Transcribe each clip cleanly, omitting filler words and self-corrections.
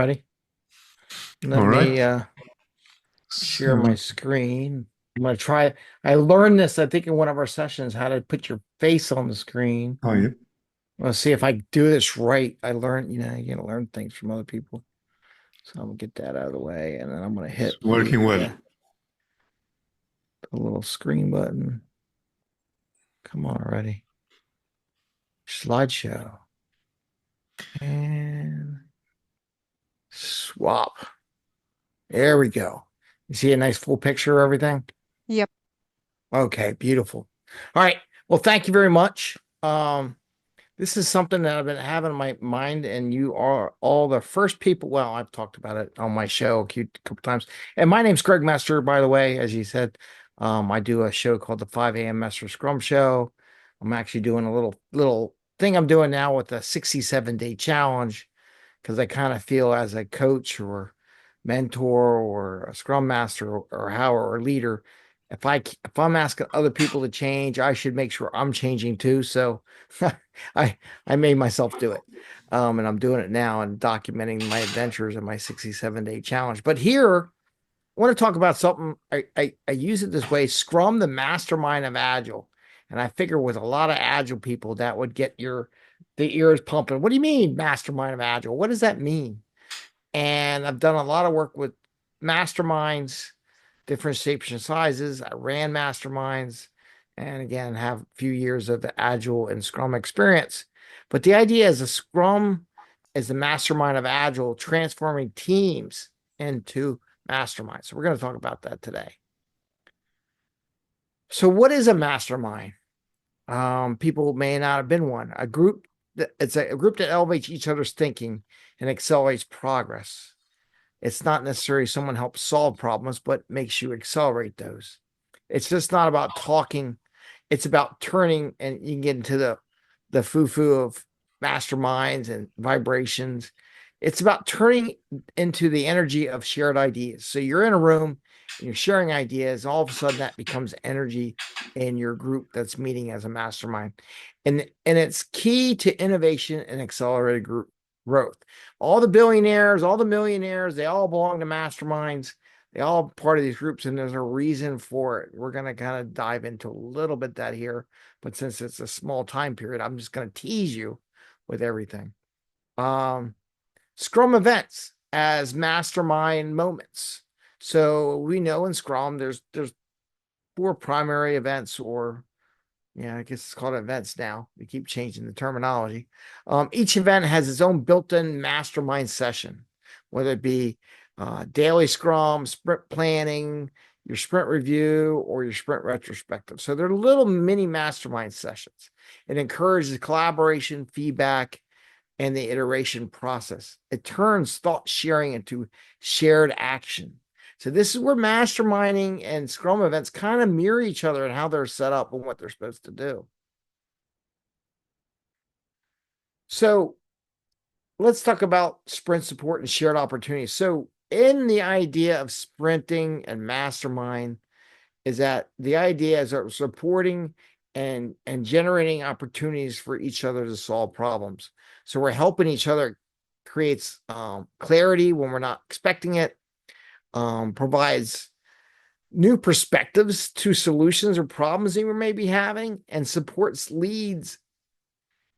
Ready? Let All right. me share my So, screen. I'm gonna try. I learned this, I think, in one of our sessions, how to put your face on the screen. oh, yeah, Let's see if I do this right. I learned, you gotta learn things from other people. So I'm gonna get that out of the way, and then I'm gonna it's hit working well. the little screen button. Come on already. Slideshow and swap. There we go. You see a nice full picture of everything? Yep. Okay, beautiful. All right. Well, thank you very much. This is something that I've been having in my mind, and you are all the first people. Well, I've talked about it on my show a couple times. And my name's Greg Mester, by the way, as you said. I do a show called the 5 a.m. Mester Scrum Show. I'm actually doing a little thing I'm doing now with a 67-day challenge because I kind of feel as a coach or mentor or a scrum master or how or leader, if I'm asking other people to change, I should make sure I'm changing too. So I I made myself do it. And I'm doing it now and documenting my adventures in my 67-day challenge. But here I want to talk about something. I use it this way: Scrum, the mastermind of Agile. And I figure with a lot of Agile people, that would get the ears pumping. What do you mean, mastermind of Agile? What does that mean? And I've done a lot of work with masterminds, different shapes and sizes. I ran masterminds, and again, have a few years of the Agile and Scrum experience. But the idea is a Scrum is the mastermind of Agile, transforming teams into masterminds. So we're going to talk about that today. So, what is a mastermind? People may not have been one. It's a group that elevates each other's thinking and accelerates progress. It's not necessarily someone helps solve problems, but makes you accelerate those. It's just not about talking. It's about turning, and you can get into the foo-foo of masterminds and vibrations. It's about turning into the energy of shared ideas. So you're in a room and you're sharing ideas, and all of a sudden that becomes energy in your group that's meeting as a mastermind. And it's key to innovation and accelerated group growth. All the billionaires, all the millionaires, they all belong to masterminds. They all part of these groups, and there's a reason for it. We're going to kind of dive into a little bit that here, but since it's a small time period, I'm just going to tease you with everything. Um, Scrum events as mastermind moments. So we know in Scrum there's four primary events, or yeah, I guess it's called events now. We keep changing the terminology. Each event has its own built-in mastermind session, whether it be daily Scrum, sprint planning, your sprint review, or your sprint retrospective. So they're little mini mastermind sessions. It encourages collaboration, feedback, and the iteration process. It turns thought sharing into shared action. So this is where masterminding and Scrum events kind of mirror each other in how they're set up and what they're supposed to do. So let's talk about sprint support and shared opportunities. So in the idea of sprinting and mastermind is that the idea is that supporting and generating opportunities for each other to solve problems. So we're helping each other creates clarity when we're not expecting it, provides new perspectives to solutions or problems that we may be having, and supports leads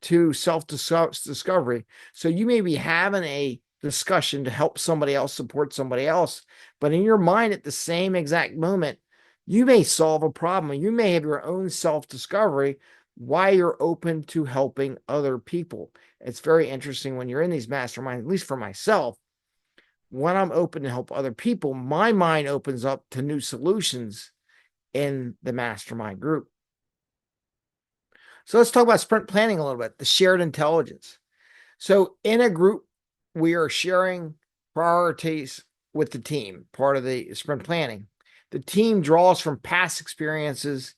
to self-discovery. So you may be having a discussion to help somebody else support somebody else, but in your mind at the same exact moment, you may solve a problem. You may have your own self-discovery why you're open to helping other people. It's very interesting when you're in these masterminds, at least for myself, when I'm open to help other people, my mind opens up to new solutions in the mastermind group. So let's talk about sprint planning a little bit, the shared intelligence. So in a group, we are sharing priorities with the team, part of the sprint planning. The team draws from past experiences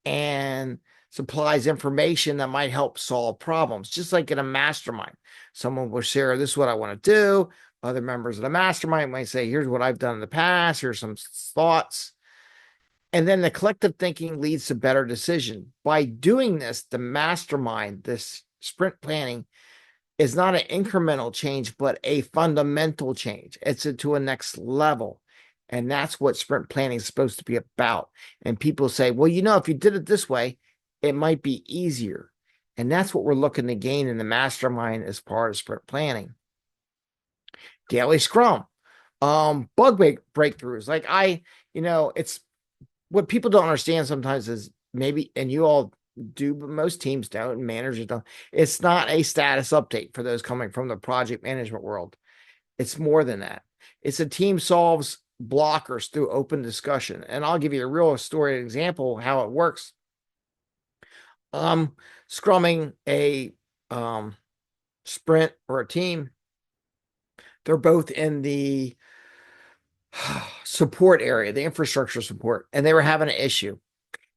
and supplies information that might help solve problems, just like in a mastermind. Someone will share, this is what I want to do. Other members of the mastermind might say, here's what I've done in the past, here's some thoughts. And then the collective thinking leads to better decision. By doing this, the mastermind, this sprint planning, is not an incremental change, but a fundamental change. It's to a next level. And that's what sprint planning is supposed to be about. And people say, well, if you did it this way, it might be easier. And that's what we're looking to gain in the mastermind as part of sprint planning. Daily Scrum, bug breakthroughs. It's what people don't understand sometimes is maybe, and you all do, but most teams don't, and managers don't. It's not a status update for those coming from the project management world. It's more than that. It's a team solves blockers through open discussion. And I'll give you a real story example how it works. Scrumming a sprint or a team. They're both in the support area, the infrastructure support, and they were having an issue.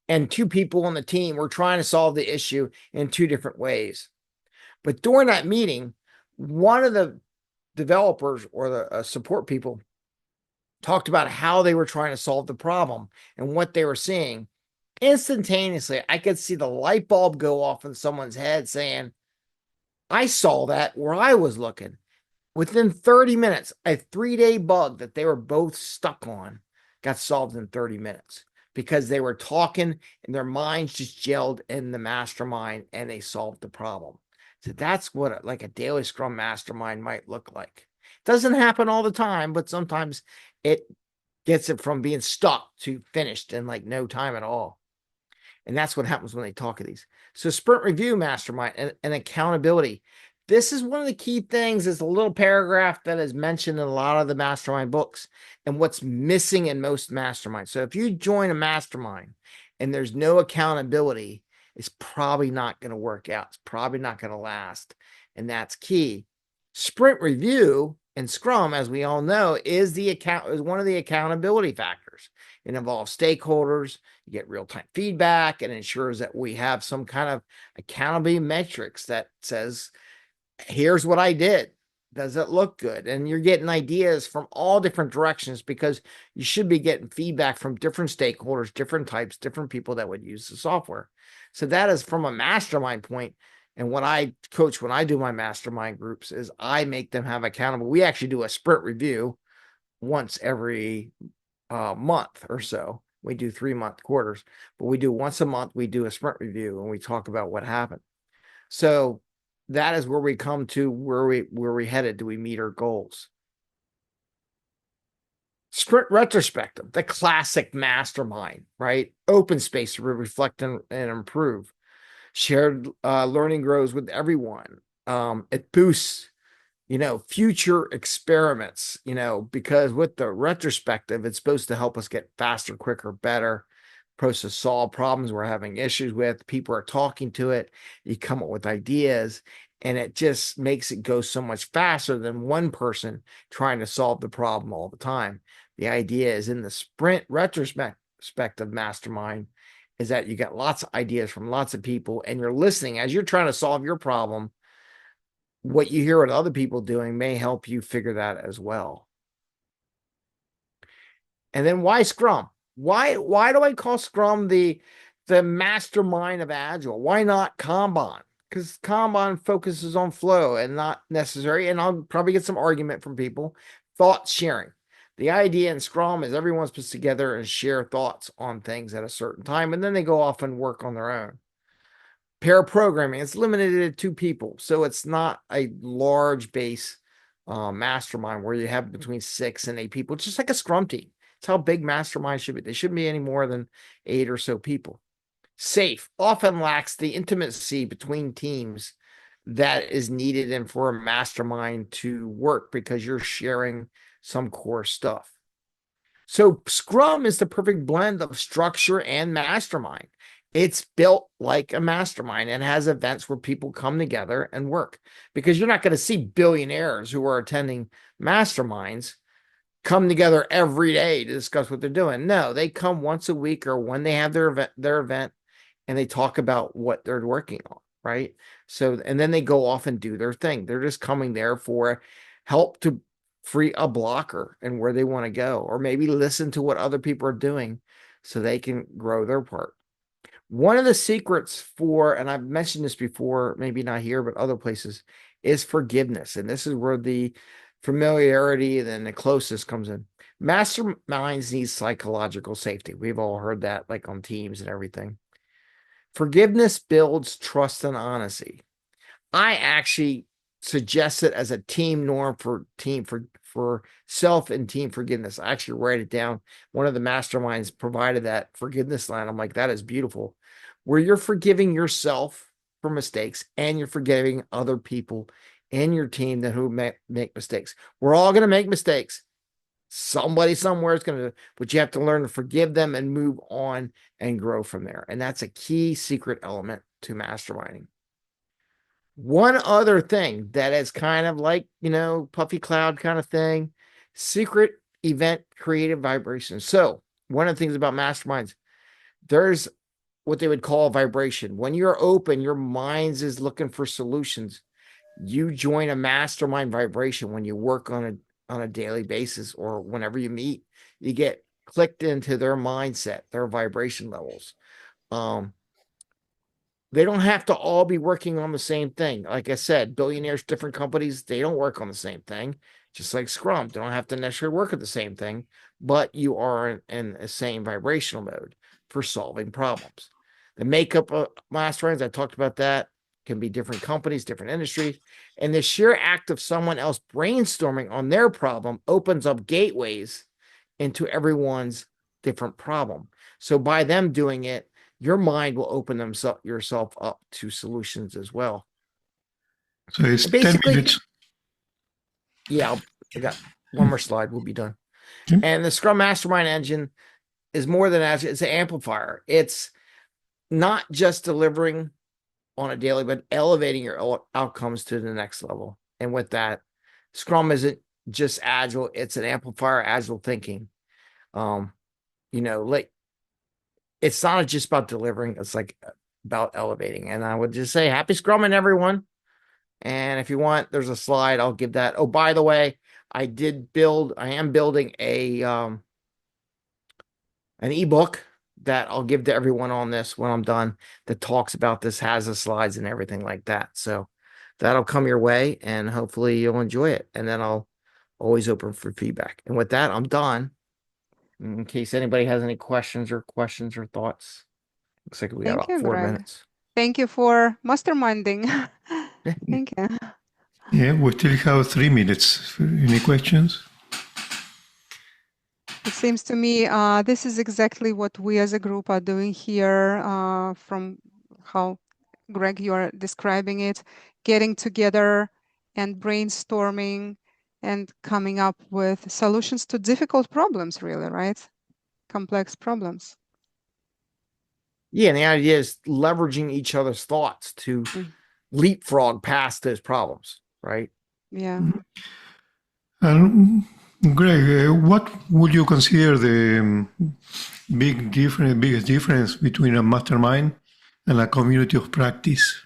And two people on the team were trying to solve the issue in two different ways. But during that meeting, one of the developers or the support people talked about how they were trying to solve the problem and what they were seeing. Instantaneously, I could see the light bulb go off in someone's head saying, I saw that where I was looking. Within 30 minutes, a 3-day bug that they were both stuck on got solved in 30 minutes because they were talking and their minds just gelled in the mastermind and they solved the problem. So that's what like a daily Scrum mastermind might look like. Doesn't happen all the time, but sometimes it gets it from being stuck to finished in like no time at all. And that's what happens when they talk of these. So sprint review mastermind and accountability. This is one of the key things is a little paragraph that is mentioned in a lot of the mastermind books and what's missing in most masterminds. So if you join a mastermind and there's no accountability, it's probably not going to work out. It's probably not going to last. And that's key. Sprint review and Scrum, as we all know, is one of the accountability factors. It involves stakeholders. You get real-time feedback and ensures that we have some kind of accountability metrics that says, here's what I did. Does it look good? And you're getting ideas from all different directions because you should be getting feedback from different stakeholders, different types, different people that would use the software. So that is from a mastermind point. And what I coach when I do my mastermind groups is I make them have accountable. We actually do a sprint review once every month or so. We do 3-month quarters, but we do once a month, we do a sprint review and we talk about what happened. So that is where we come to where we headed. Do we meet our goals? Sprint retrospective, the classic mastermind, right? Open space to reflect and improve. Shared learning grows with everyone. It boosts, future experiments, because with the retrospective, it's supposed to help us get faster, quicker, better, process solve problems we're having issues with. People are talking to it. You come up with ideas, and it just makes it go so much faster than one person trying to solve the problem all the time. The idea is in the sprint retrospective mastermind is that you got lots of ideas from lots of people and you're listening as you're trying to solve your problem. What you hear what other people doing may help you figure that as well. And then why Scrum? Why do I call Scrum the mastermind of Agile? Why not Kanban? Because Kanban focuses on flow and not necessary. And I'll probably get some argument from people. Thought sharing. The idea in Scrum is everyone's put together and share thoughts on things at a certain time, and then they go off and work on their own. Pair programming, it's limited to 2 people. So it's not a large base mastermind where you have between 6 and 8 people. It's just like a Scrum team. It's how big masterminds should be. They shouldn't be any more than 8 or so people. Safe often lacks the intimacy between teams that is needed and for a mastermind to work because you're sharing some core stuff. So Scrum is the perfect blend of structure and mastermind. It's built like a mastermind and has events where people come together and work because you're not going to see billionaires who are attending masterminds come together every day to discuss what they're doing. No, they come once a week or when they have their event and they talk about what they're working on, right? So, and then they go off and do their thing. They're just coming there for help to free a blocker and where they want to go, or maybe listen to what other people are doing so they can grow their part. One of the secrets for, and I've mentioned this before, maybe not here, but other places, is forgiveness. And this is where the familiarity and then the closeness comes in. Masterminds need psychological safety. We've all heard that, like on teams and everything. Forgiveness builds trust and honesty. I actually suggest it as a team norm for self and team forgiveness. I actually write it down. One of the masterminds provided that forgiveness line. I'm like, that is beautiful. Where you're forgiving yourself for mistakes and you're forgiving other people in your team that who make mistakes. We're all going to make mistakes. Somebody somewhere is going to, but you have to learn to forgive them and move on and grow from there. And that's a key secret element to masterminding. One other thing that is kind of like, puffy cloud kind of thing, secret event creative vibration. So one of the things about masterminds, there's what they would call vibration. When you're open, your mind is looking for solutions. You join a mastermind vibration when you work on a daily basis or whenever you meet, you get clicked into their mindset, their vibration levels. They don't have to all be working on the same thing. Like I said, billionaires, different companies, they don't work on the same thing. Just like Scrum, they don't have to necessarily work at the same thing, but you are in the same vibrational mode for solving problems. The makeup of masterminds, I talked about that, can be different companies, different industries. And the sheer act of someone else brainstorming on their problem opens up gateways into everyone's different problem. So by them doing it, your mind will open yourself up to solutions as well. So it's Basically, 10 minutes. yeah, I got one more slide. We'll be done. Okay. And the Scrum Mastermind engine is more than Agile. It's an amplifier. It's not just delivering on a daily, but elevating your outcomes to the next level. And with that, Scrum isn't just Agile. It's an amplifier, Agile thinking. Like it's not just about delivering. It's like about elevating. And I would just say happy Scrumming, everyone. And if you want, there's a slide. I'll give that. Oh, by the way, I am building an ebook that I'll give to everyone on this when I'm done that talks about this, has the slides and everything like that. So that'll come your way and hopefully you'll enjoy it. And then I'll always open for feedback. And with that, I'm done. In case anybody has any questions or thoughts. Looks like we got Thank about you, 4 Greg. minutes. Thank you for masterminding. Thank you. Yeah, we still have 3 minutes. Any questions? It seems to me this is exactly what we as a group are doing here from how, Greg, you are describing it, getting together and brainstorming and coming up with solutions to difficult problems, really, right? Complex problems. Yeah, and the idea is leveraging each other's thoughts to leapfrog past those problems, right? Yeah. And Greg, what would you consider the biggest difference between a mastermind and a community of practice?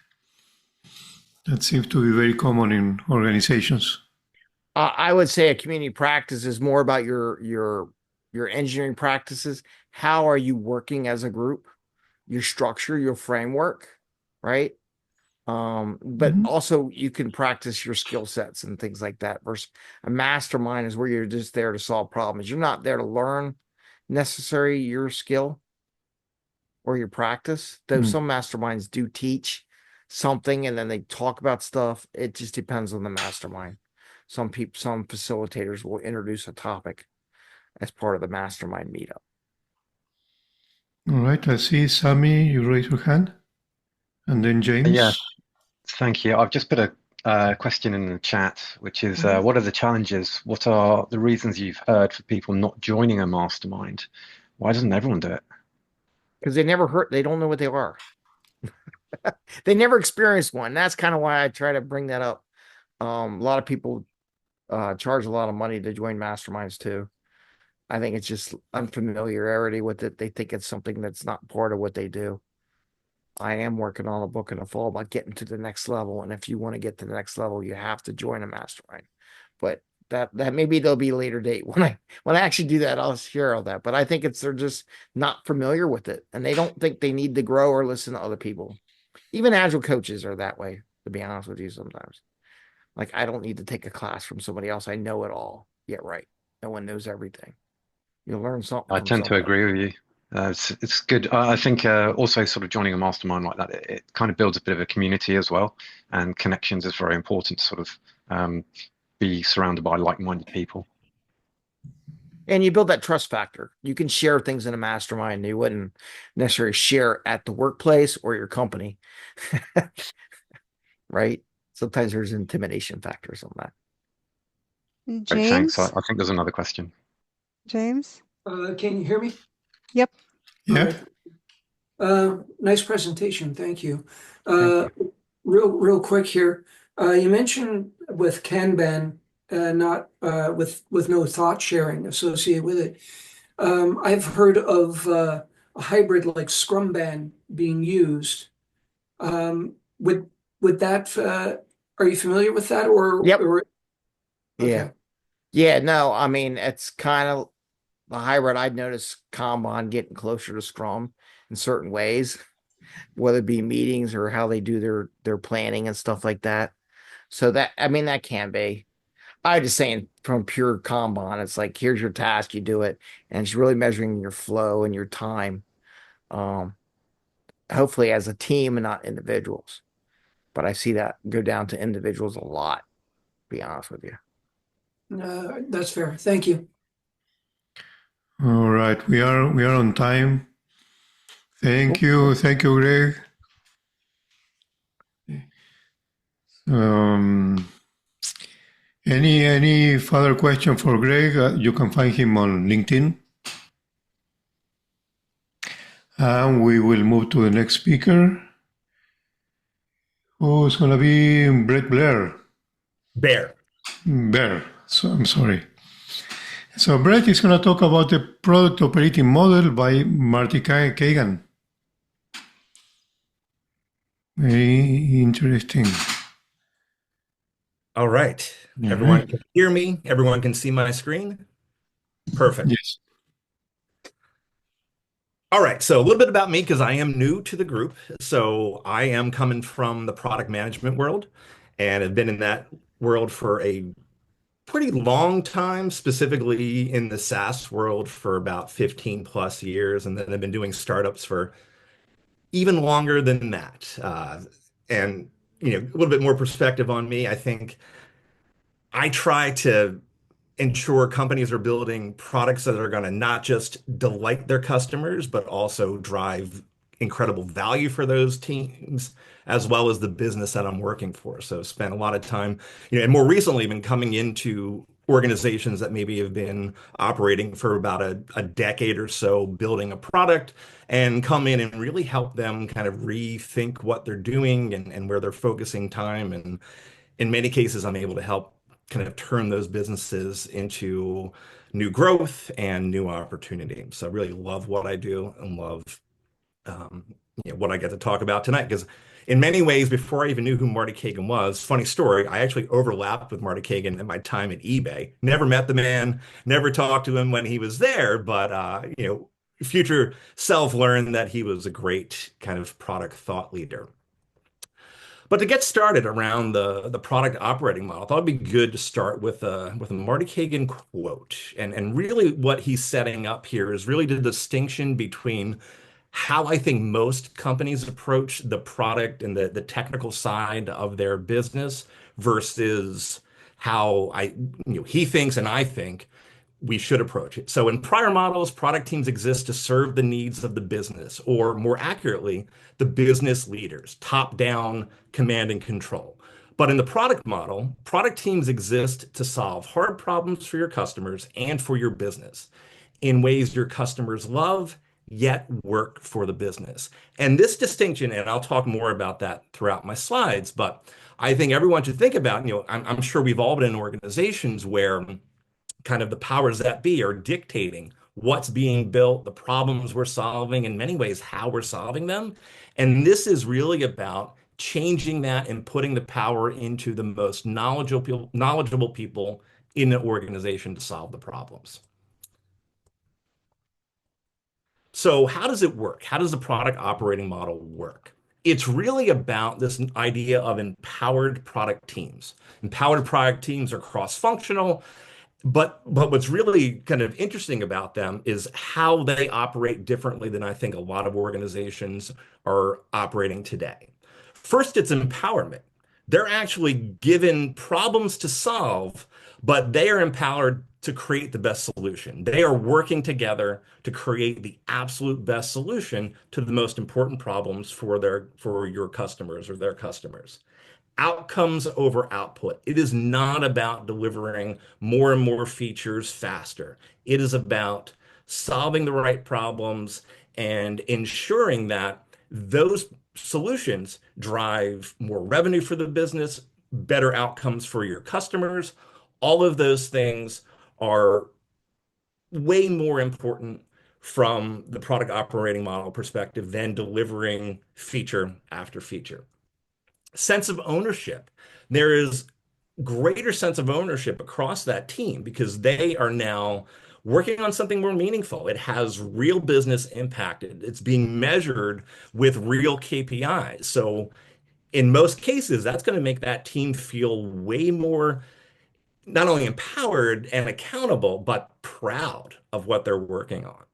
That seems to be very common in organizations. I would say a community practice is more about your engineering practices. How are you working as a group? Your structure, your framework, right? But also you can practice your skill sets and things like that. Versus a mastermind is where you're just there to solve problems. You're not there to learn necessarily your skill or your practice. Though some masterminds do teach something and then they talk about stuff. It just depends on the mastermind. Some facilitators will introduce a topic as part of the mastermind meetup. All right, I see Sammy, you raise your hand. And then James. Yeah, thank you. I've just put a question in the chat, which is what are the challenges? What are the reasons you've heard for people not joining a mastermind? Why doesn't everyone do it? Because they don't know what they are. They never experienced one. That's kind of why I try to bring that up. A lot of people charge a lot of money to join masterminds too. I think it's just unfamiliarity with it. They think it's something that's not part of what they do. I am working on a book in the fall about getting to the next level. And if you want to get to the next level, you have to join a mastermind. But that maybe there'll be a later date when I actually do that. I'll share all that. But I think they're just not familiar with it, and they don't think they need to grow or listen to other people. Even Agile coaches are that way, to be honest with you, sometimes. Like, I don't need to take a class from somebody else. I know it all. Yeah, right. No one knows everything. You learn something I from tend to somebody. agree with you. It's good. I think also sort of joining a mastermind like that, it kind of builds a bit of a community as well, and connections is very important to sort of be surrounded by like-minded people. And you build that trust factor. You can share things in a mastermind you wouldn't necessarily share at the workplace or your company. Right? Sometimes there's intimidation factors on that. Great, thanks. James? I think there's another question. James? Can you hear me? Yep. All Yeah. right. Nice presentation. Thank you. Thank you. Real quick here. You mentioned with Kanban, not with no thought sharing associated with it. I've heard of a hybrid like Scrumban being used. Would that are you familiar with that Yep. or Yeah. okay. Yeah, no, I mean, it's kind of the hybrid. I'd noticed Kanban getting closer to Scrum in certain ways, whether it be meetings or how they do their planning and stuff like that. So that, I mean, that can be. I just saying from pure Kanban, it's like, here's your task, you do it, and it's really measuring your flow and your time. Um, Hopefully as a team and not individuals. But I see that go down to individuals a lot, to be honest with you. That's fair. Thank you. All right. We are on time. Thank you, Greg. Any further question for Greg? You can find him on LinkedIn. And we will move to the next speaker. Who's going to be Brett Blair? Bair. Bair. So I'm sorry. So Brett is going to talk about the product operating model by Marty Cagan. Very interesting. All right. Everyone can hear me. Everyone can see my screen. Perfect. Yes. All right. So a little bit about me because I am new to the group. So I am coming from the product management world and have been in that world for a pretty long time, specifically in the SaaS world for about 15 plus years. And then I've been doing startups for even longer than that. And, a little bit more perspective on me. I think I try to ensure companies are building products that are going to not just delight their customers, but also drive incredible value for those teams, as well as the business that I'm working for. So spent a lot of time, and more recently been coming into organizations that maybe have been operating for about a decade or so, building a product and come in and really help them kind of rethink what they're doing and where they're focusing time. And in many cases, I'm able to help kind of turn those businesses into new growth and new opportunity. So I really love what I do and love what I get to talk about tonight. Because in many ways, before I even knew who Marty Cagan was, funny story, I actually overlapped with Marty Cagan in my time at eBay. Never met the man, never talked to him when he was there, but future self learned that he was a great kind of product thought leader. But to get started around the product operating model, I thought it'd be good to start with a Marty Cagan quote. And really what he's setting up here is really the distinction between how I think most companies approach the product and the technical side of their business versus how he thinks and I think we should approach it. So in prior models, product teams exist to serve the needs of the business, or more accurately, the business leaders, top-down command and control. But in the product model, product teams exist to solve hard problems for your customers and for your business in ways your customers love, yet work for the business. And this distinction, and I'll talk more about that throughout my slides, but I think everyone should think about, I'm sure we've all been in organizations where kind of the powers that be are dictating what's being built, the problems we're solving, in many ways, how we're solving them. And this is really about changing that and putting the power into the most knowledgeable people in the organization to solve the problems. So how does it work? How does the product operating model work? it's really about this idea of empowered product teams. Empowered product teams are cross-functional, but what's really kind of interesting about them is how they operate differently than I think a lot of organizations are operating today. First, it's empowerment. They're actually given problems to solve, but they are empowered to create the best solution. They are working together to create the absolute best solution to the most important problems for your customers or their customers. Outcomes over output. It is not about delivering more and more features faster. It is about solving the right problems and ensuring that those solutions drive more revenue for the business, better outcomes for your customers. All of those things are way more important from the product operating model perspective than delivering feature after feature. Sense of ownership. There is greater sense of ownership across that team because they are now working on something more meaningful. It has real business impact. It's being measured with real KPIs. So in most cases, that's going to make that team feel way more not only empowered and accountable, but proud of what they're working on.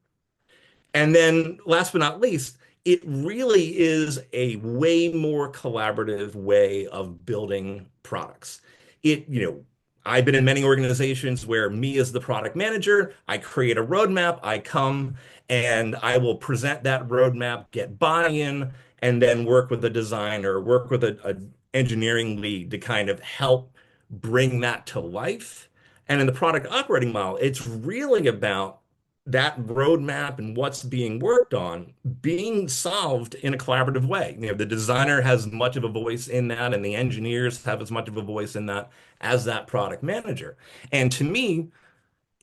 And then last but not least, it really is a way more collaborative way of building products. I've been in many organizations where me as the product manager, I create a roadmap, I come and I will present that roadmap, get buy-in, and then work with a designer, work with an engineering lead to kind of help bring that to life. And in the product operating model, it's really about that roadmap and what's being worked on being solved in a collaborative way. The designer has as much of a voice in that, and the engineers have as much of a voice in that as that product manager. And to me,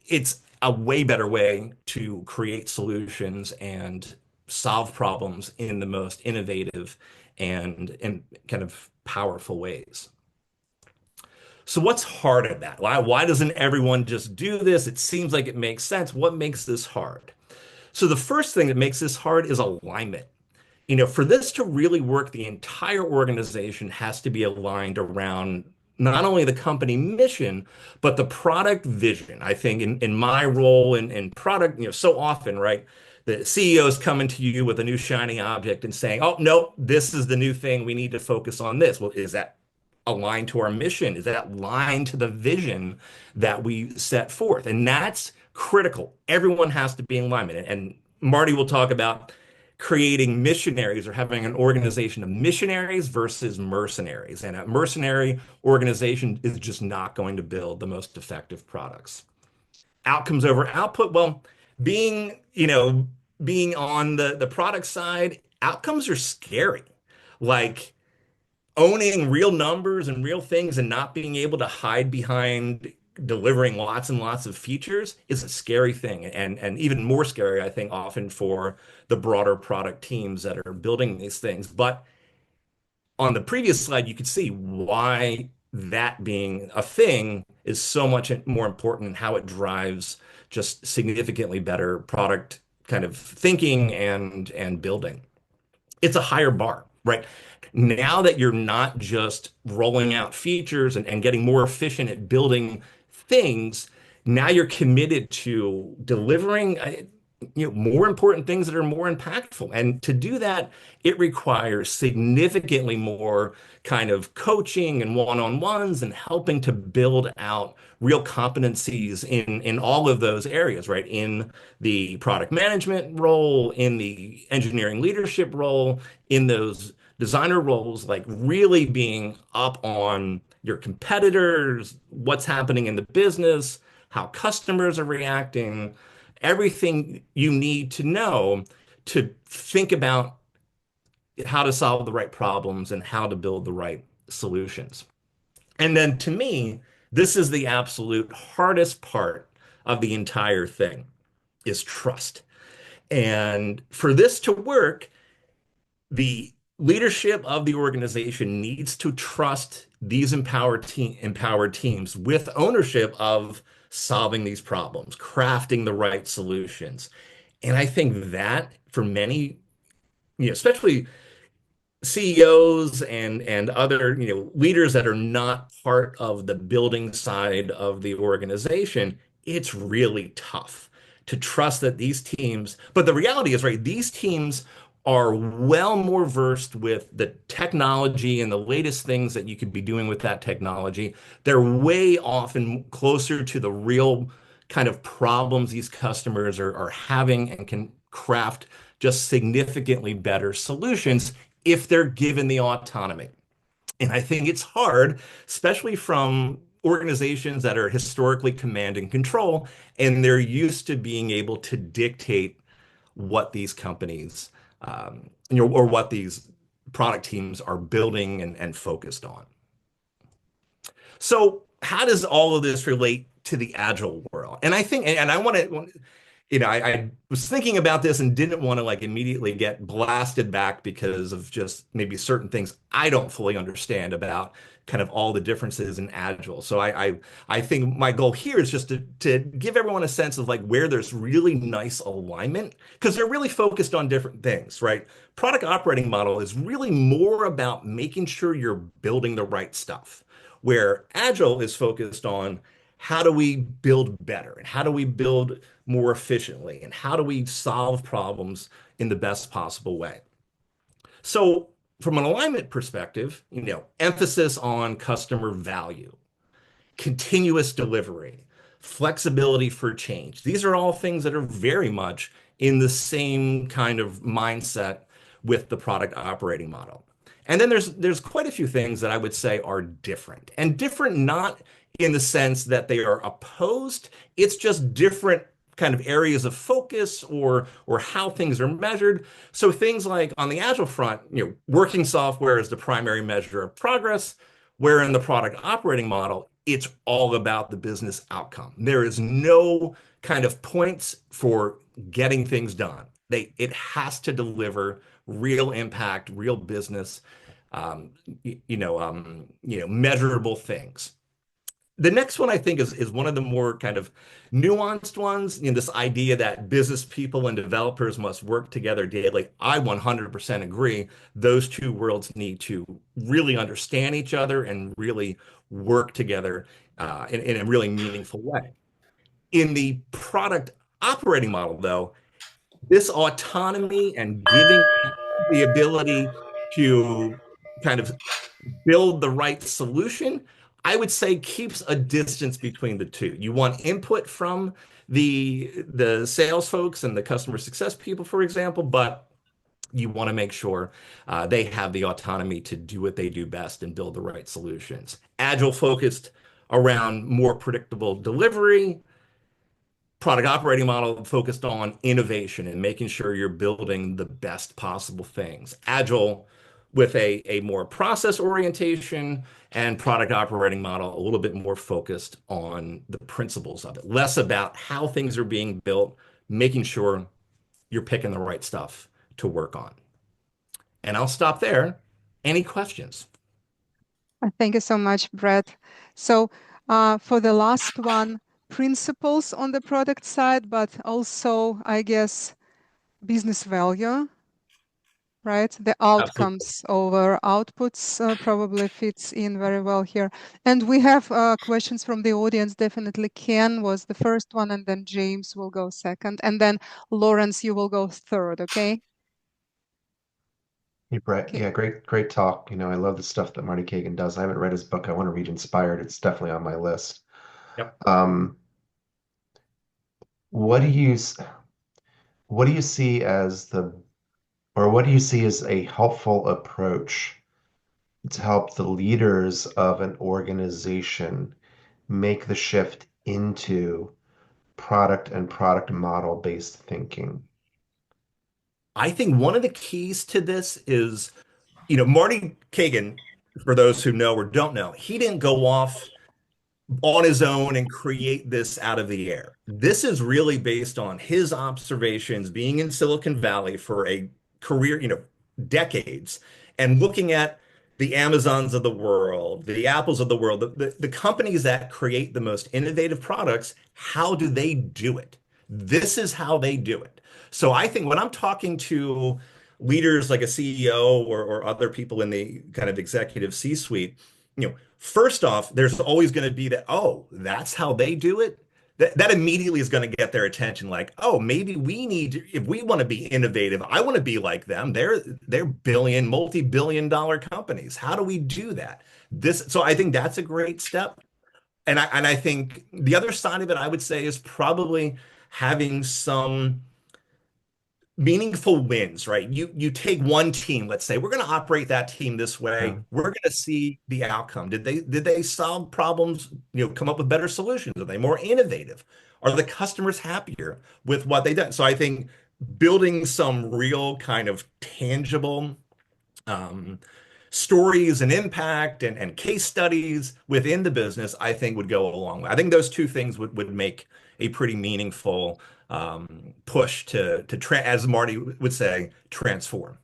it's a way better way to create solutions and solve problems in the most innovative and kind of powerful ways. So what's hard at that? Why doesn't everyone just do this? It seems like it makes sense. What makes this hard? So the first thing that makes this hard is alignment. For this to really work, the entire organization has to be aligned around not only the company mission, but the product vision. I think in my role in product, so often, right? The CEO is coming to you with a new shiny object and saying, oh, no, this is the new thing. We need to focus on this. Well, is that aligned to our mission? Is that aligned to the vision that we set forth? And that's critical. Everyone has to be in alignment. And Marty will talk about creating missionaries or having an organization of missionaries versus mercenaries. And a mercenary organization is just not going to build the most effective products. Outcomes over output. Well, being on the product side, outcomes are scary. Like owning real numbers and real things and not being able to hide behind delivering lots and lots of features is a scary thing. And even more scary, I think, often for the broader product teams that are building these things. But on the previous slide, you could see why that being a thing is so much more important and how it drives just significantly better product kind of thinking and building. It's a higher bar, right? Now that you're not just rolling out features and getting more efficient at building things, now you're committed to delivering more important things that are more impactful. And to do that, it requires significantly more kind of coaching and one-on-ones and helping to build out real competencies in all of those areas, right? In the product management role, in the engineering leadership role, in those designer roles, like really being up on your competitors, what's happening in the business, how customers are reacting, everything you need to know to think about how to solve the right problems and how to build the right solutions. And then to me, this is the absolute hardest part of the entire thing is trust. And for this to work, the leadership of the organization needs to trust these empowered teams with ownership of solving these problems, crafting the right solutions. And I think that for many, especially CEOs and other, leaders that are not part of the building side of the organization, it's really tough to trust that these teams, but the reality is, right, these teams are well more versed with the technology and the latest things that you could be doing with that technology. They're way often closer to the real kind of problems these customers are having and can craft just significantly better solutions if they're given the autonomy. And I think it's hard, especially from organizations that are historically command and control, and they're used to being able to dictate what these companies, or what these product teams are building and focused on. So how does all of this relate to the agile world? And I think, and I want to, I was thinking about this and didn't want to like immediately get blasted back because of just maybe certain things I don't fully understand about kind of all the differences in Agile. So I think my goal here is just to give everyone a sense of like where there's really nice alignment because they're really focused on different things, right? Product operating model is really more about making sure you're building the right stuff, where Agile is focused on how do we build better and how do we build more efficiently and how do we solve problems in the best possible way. So from an alignment perspective, emphasis on customer value, continuous delivery, flexibility for change. These are all things that are very much in the same kind of mindset with the product operating model. And then there's quite a few things that I would say are different, and different not in the sense that they are opposed. It's just different kind of areas of focus or how things are measured. So things like on the Agile front, working software is the primary measure of progress, where in the product operating model, it's all about the business outcome. There is no kind of points for getting things done. It has to deliver real impact, real business, measurable things. The next one I think is one of the more kind of nuanced ones, this idea that business people and developers must work together daily. I 100% agree. Those two worlds need to really understand each other and really work together in a really meaningful way. In the product operating model, though, this autonomy and giving the ability to kind of build the right solution, I would say keeps a distance between the two. You want input from the sales folks and the customer success people, for example, but you want to make sure they have the autonomy to do what they do best and build the right solutions. Agile focused around more predictable delivery, product operating model focused on innovation and making sure you're building the best possible things. Agile with a more process orientation, and product operating model a little bit more focused on the principles of it, less about how things are being built, making sure you're picking the right stuff to work on. And I'll stop there. Any questions? Thank you so much, Brett. So for the last one, principles on the product side, but also, I guess, business value, right? The outcomes over outputs probably fits in very well here. And we have questions from the audience. Definitely Ken was the first one, and then James will go second, and then Lawrence, you will go third, okay? Hey, Brett. Okay. Yeah, great talk. I love the stuff that Marty Cagan does. I haven't read his book. I want to read Inspired. It's definitely on my list. Yep. What do you see as what do you see as a helpful approach to help the leaders of an organization make the shift into product and product model based thinking? I think one of the keys to this is, Marty Cagan, for those who know or don't know, he didn't go off on his own and create this out of the air. This is really based on his observations being in Silicon Valley for a career, decades, and looking at the Amazons of the world, the Apples of the world, the companies that create the most innovative products. How do they do it? This is how they do it. So I think when I'm talking to leaders like a CEO or other people in the kind of executive C-suite, first off, there's always going to be that, oh, that's how they do it. That immediately is going to get their attention. Like, oh, maybe we need to, if we want to be innovative, I want to be like them. They're multi-billion dollar companies. How do we do that? So I think that's a great step. And I think the other side of it, I would say, is probably having some meaningful wins, right? You take one team, let's say we're going to operate that team this way. Yeah. We're going to see the outcome. Did they solve problems, come up with better solutions? Are they more innovative? Are the customers happier with what they've done? So I think building some real kind of tangible stories and impact and case studies within the business, I think would go a long way. I think those two things would make a pretty meaningful push to as Marty would say, transform.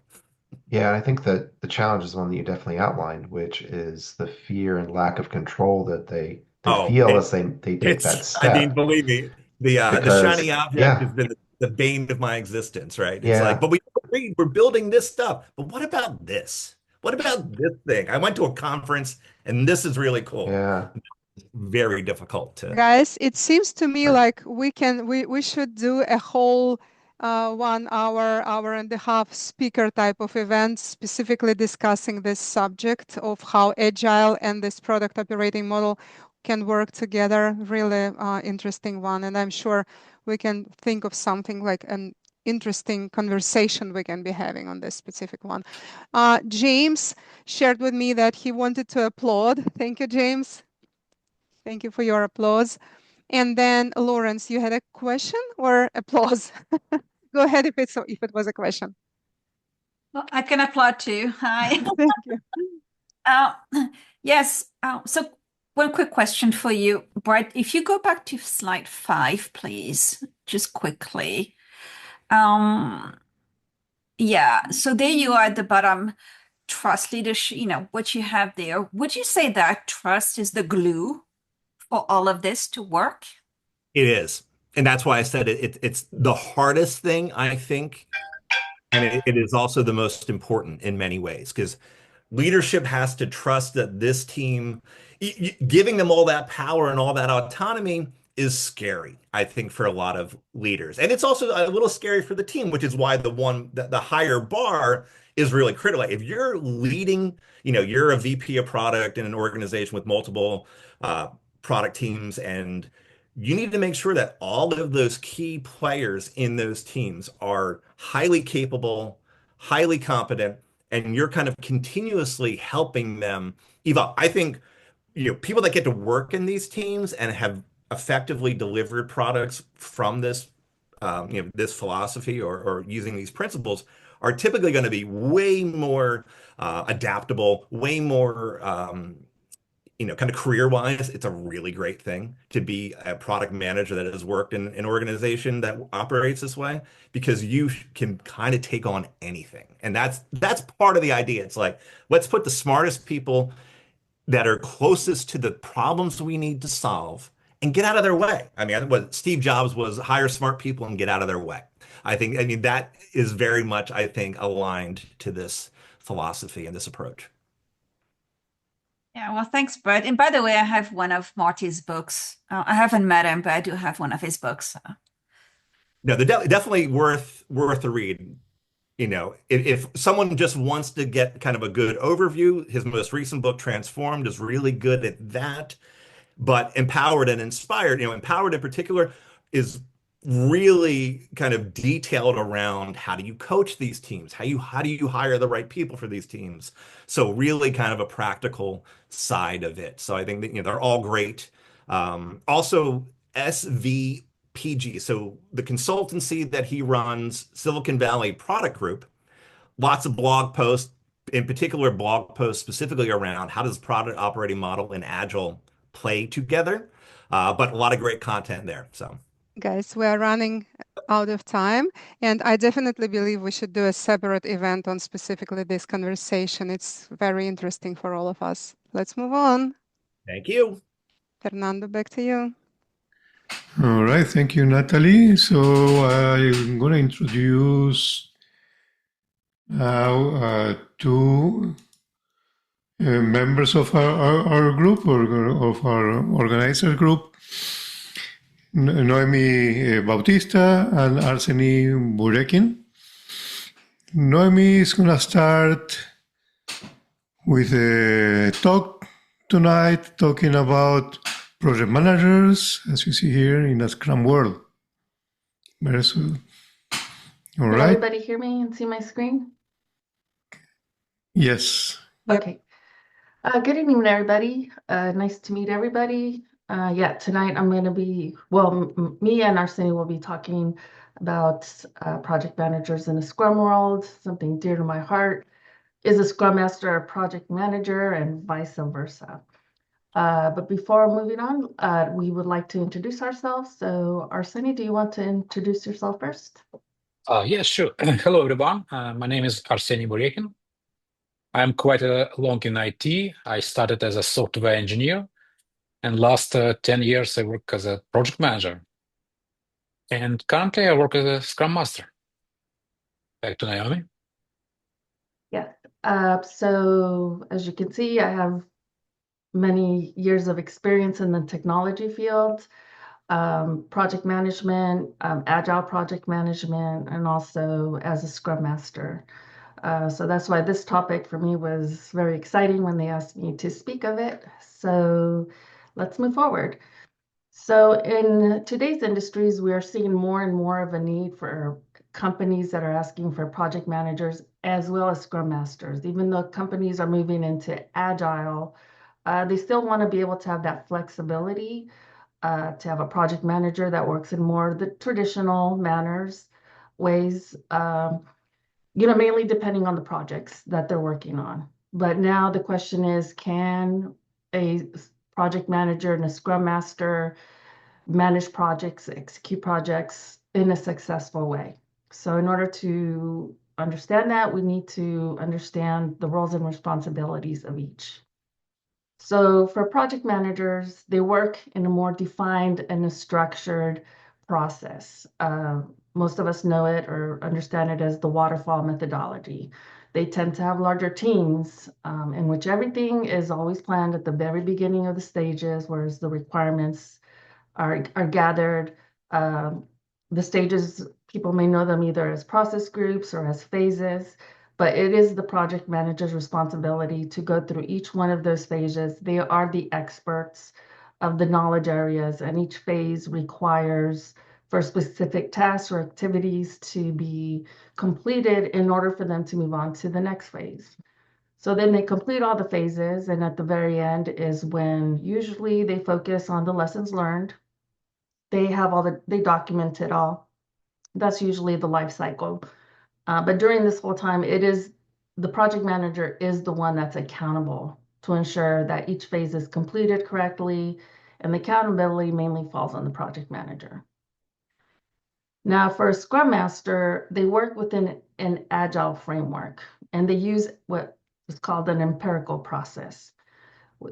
Yeah, and I think that the challenge is one that you definitely outlined, which is the fear and lack of control that they Oh, feel as they take that I mean, step. believe me, the shiny Because object has yeah, been the bane of my existence, right? It's like, yeah, but we agreed we're building this stuff. But what about this? What about this thing? I went to a conference and this is really cool. yeah. Very difficult to. Guys, it seems to me Right. like we should do a whole 1 hour and a half speaker type of event specifically discussing this subject of how Agile and this product operating model can work together. Really interesting one. And I'm sure we can think of something like an interesting conversation we can be having on this specific one. James shared with me that he wanted to applaud. Thank you, James. Thank you for your applause. And then Lawrence, you had a question or applause? Go ahead if it was a question. Well, I can applaud too. Hi. Thank you. Yes. So one quick question for you, Bart. If you go back to slide 5, please, just quickly. Yeah. So there you are at the bottom. Trust leadership, what you have there. Would you say that trust is the glue for all of this to work? It is. And that's why I said it's the hardest thing, I think. And it is also the most important in many ways because leadership has to trust that this team, giving them all that power and all that autonomy is scary, I think, for a lot of leaders. And it's also a little scary for the team, which is why the higher bar is really critical. If you're leading, you're a VP of product in an organization with multiple product teams, and you need to make sure that all of those key players in those teams are highly capable, highly competent, and you're kind of continuously helping them evolve. I think, people that get to work in these teams and have effectively delivered products from this, this philosophy or using these principles are typically going to be way more adaptable, way more kind of career-wise, it's a really great thing to be a product manager that has worked in an organization that operates this way because you can kind of take on anything. And that's part of the idea. It's like, let's put the smartest people that are closest to the problems we need to solve and get out of their way. I mean, what Steve Jobs was hire smart people and get out of their way. I mean, that is very much, I think, aligned to this philosophy and this approach. Yeah, well, thanks, Brett. And by the way, I have one of Marty's books. I haven't met him, but I do have one of his books. No, they're definitely worth a read. If someone just wants to get kind of a good overview, his most recent book, Transformed, is really good at that. But Empowered and Inspired, Empowered in particular, is really kind of detailed around how do you coach these teams? How do you hire the right people for these teams? So really kind of a practical side of it. So I think that, they're all great. Also SVPG. So the consultancy that he runs, Silicon Valley Product Group, lots of blog posts, in particular blog posts specifically around how does product operating model and Agile play together. But a lot of great content there. So. Guys, we are running out of time, and I definitely believe we should do a separate event on specifically this conversation. It's very interesting for all of us. Let's move on. Thank you. Fernando, back to you. All right, thank you, Natalie. So I'm going to introduce two members of our group, or of our organizer group, Noemi Bautista and Arseny Burekhin. Noemi is going to start with a talk tonight, talking about project managers, as you see here, in a Scrum world. Very soon. All Can right? everybody hear me and see my screen? Yes. Yep. Okay. Good evening, everybody. Nice to meet everybody. Yeah, tonight I'm going to be, well, me and Arseny will be talking about project managers in the Scrum world, something dear to my heart. Is a Scrum Master a project manager, and vice versa? But before moving on, we would like to introduce ourselves. So Arseny, do you want to introduce yourself first? Yes, sure. Hello, everyone. My name is Arseny Burekhin. I'm quite long in IT. I started as a software engineer, and last 10 years I work as a project manager. And currently I work as a Scrum Master. Back to Naomi. Yes. So as you can see, I have many years of experience in the technology field, project management, agile project management, and also as a Scrum Master. So that's why this topic for me was very exciting when they asked me to speak of it. So let's move forward. So in today's industries, we are seeing more and more of a need for companies that are asking for project managers as well as Scrum Masters. Even though companies are moving into Agile, they still want to be able to have that flexibility, to have a project manager that works in more the traditional ways, mainly depending on the projects that they're working on. But now the question is, can a project manager and a Scrum Master manage projects, execute projects in a successful way? So in order to understand that, we need to understand the roles and responsibilities of each. So for project managers, they work in a more defined and a structured process. Most of us know it or understand it as the waterfall methodology. They tend to have larger teams in which everything is always planned at the very beginning of the stages, whereas the requirements are gathered. The stages, people may know them either as process groups or as phases, but it is the project manager's responsibility to go through each one of those phases. They are the experts of the knowledge areas, and each phase requires for specific tasks or activities to be completed in order for them to move on to the next phase. So then they complete all the phases, and at the very end is when usually they focus on the lessons learned. They document it all. That's usually the life cycle. But during this whole time, the project manager is the one that's accountable to ensure that each phase is completed correctly, and the accountability mainly falls on the project manager. Now, for a Scrum Master, they work within an Agile framework, and they use what is called an empirical process.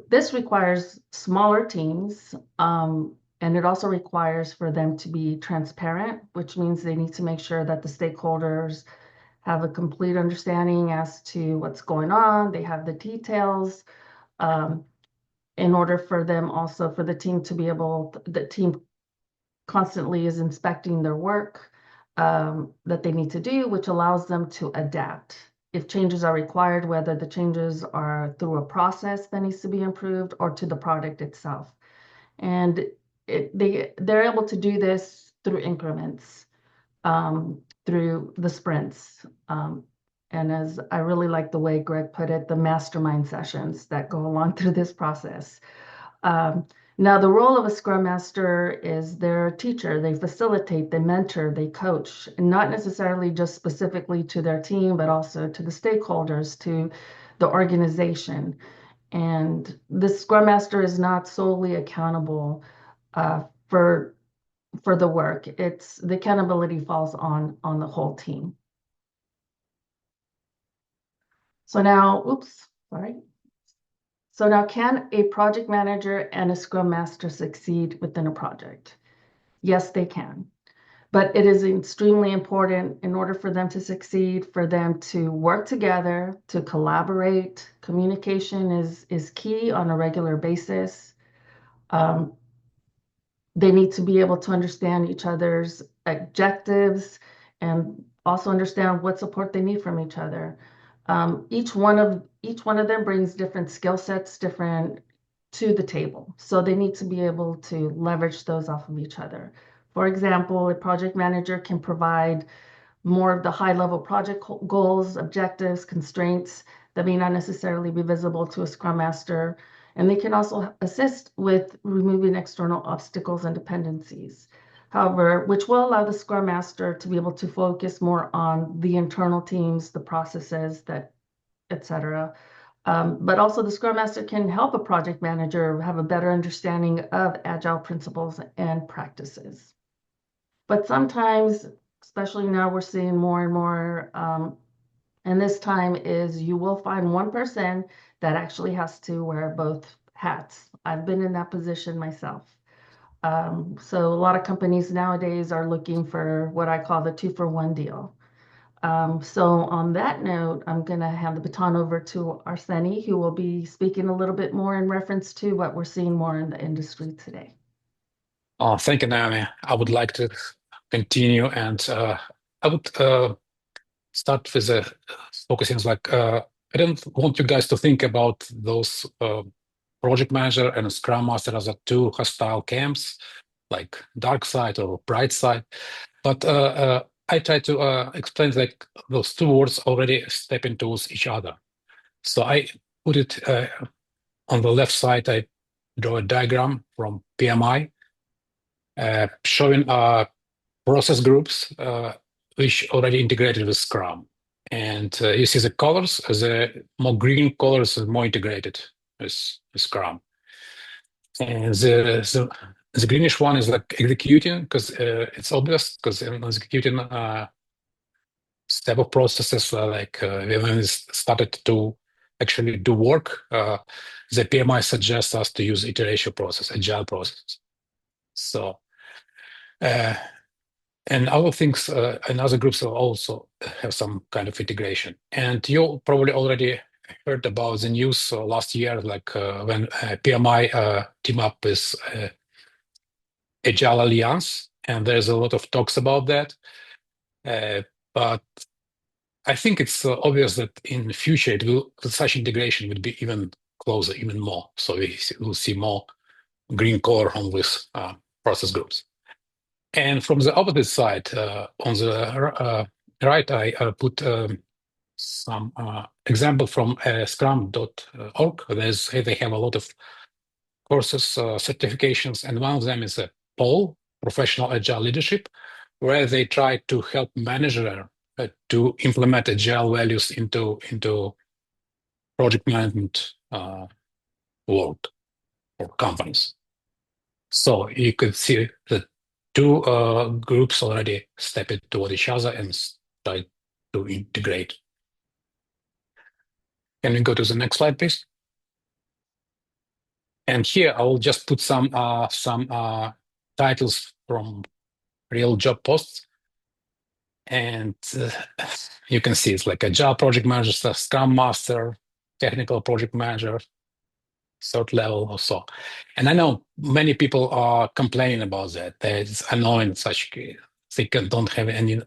This requires smaller teams, and it also requires for them to be transparent, which means they need to make sure that the stakeholders have a complete understanding as to what's going on. They have the details, in order for them also, for the team to be able, the team constantly is inspecting their work that they need to do, which allows them to adapt. If changes are required, whether the changes are through a process that needs to be improved or to the product itself. And they're able to do this through increments, through the sprints. And as I really like the way Greg put it, the mastermind sessions that go along through this process. Now, the role of a Scrum Master is their teacher. They facilitate, they mentor, they coach, and not necessarily just specifically to their team, but also to the stakeholders, to the organization. And the Scrum Master is not solely accountable for the work. The accountability falls on the whole team. So now, So now, can a project manager and a Scrum Master succeed within a project? Yes, they can. But it is extremely important in order for them to succeed, for them to work together, to collaborate. Communication is key on a regular basis. They need to be able to understand each other's objectives and also understand what support they need from each other. Each one of them brings different skill sets, different to the table. So they need to be able to leverage those off of each other. For example, a project manager can provide more of the high-level project goals, objectives, constraints that may not necessarily be visible to a Scrum Master. And they can also assist with removing external obstacles and dependencies. However, which will allow the Scrum Master to be able to focus more on the internal teams, the processes, that, etc. But also the Scrum Master can help a project manager have a better understanding of Agile principles and practices. But sometimes, especially now, we're seeing more and more, and this time is you will find one person that actually has to wear both hats. I've been in that position myself. So a lot of companies nowadays are looking for what I call the 2-for-1 deal. So on that note, I'm going to hand the baton over to Arseny, who will be speaking a little bit more in reference to what we're seeing more in the industry today. Thank you, Naomi. I would like to continue, and I would start with focusing I don't want you guys to think about those project manager and Scrum Master as two hostile camps, like dark side or bright side. But I try to explain those two words already step into each other. So I put it on the left side. I draw a diagram from PMI showing process groups which already integrated with Scrum. And you see the colors, the more green colors are more integrated with Scrum. And the greenish one is like executing, because it's obvious, because in executing step of processes, when we started to actually do work, the PMI suggests us to use iteration process, agile process. So, and other things and other groups will also have some kind of integration. And you probably already heard about the news last year, when PMI team up with Agile Alliance, and there's a lot of talks about that. But I think it's obvious that in the future, such integration would be even closer, even more. So we will see more green color on these process groups. And from the opposite side, on the right, I put some example from scrum.org. They have a lot of courses, certifications, and one of them is a PAL, Professional Agile Leadership, where they try to help manager to implement Agile values into project management world or companies. So you could see that two groups already step toward each other and try to integrate. Can we go to the next slide, please? And here I will just put some titles from real job posts. And you can see it's like Agile project manager, Scrum Master, technical project manager, third level or so. And I know many people are complaining about that. It's annoying, they don't have any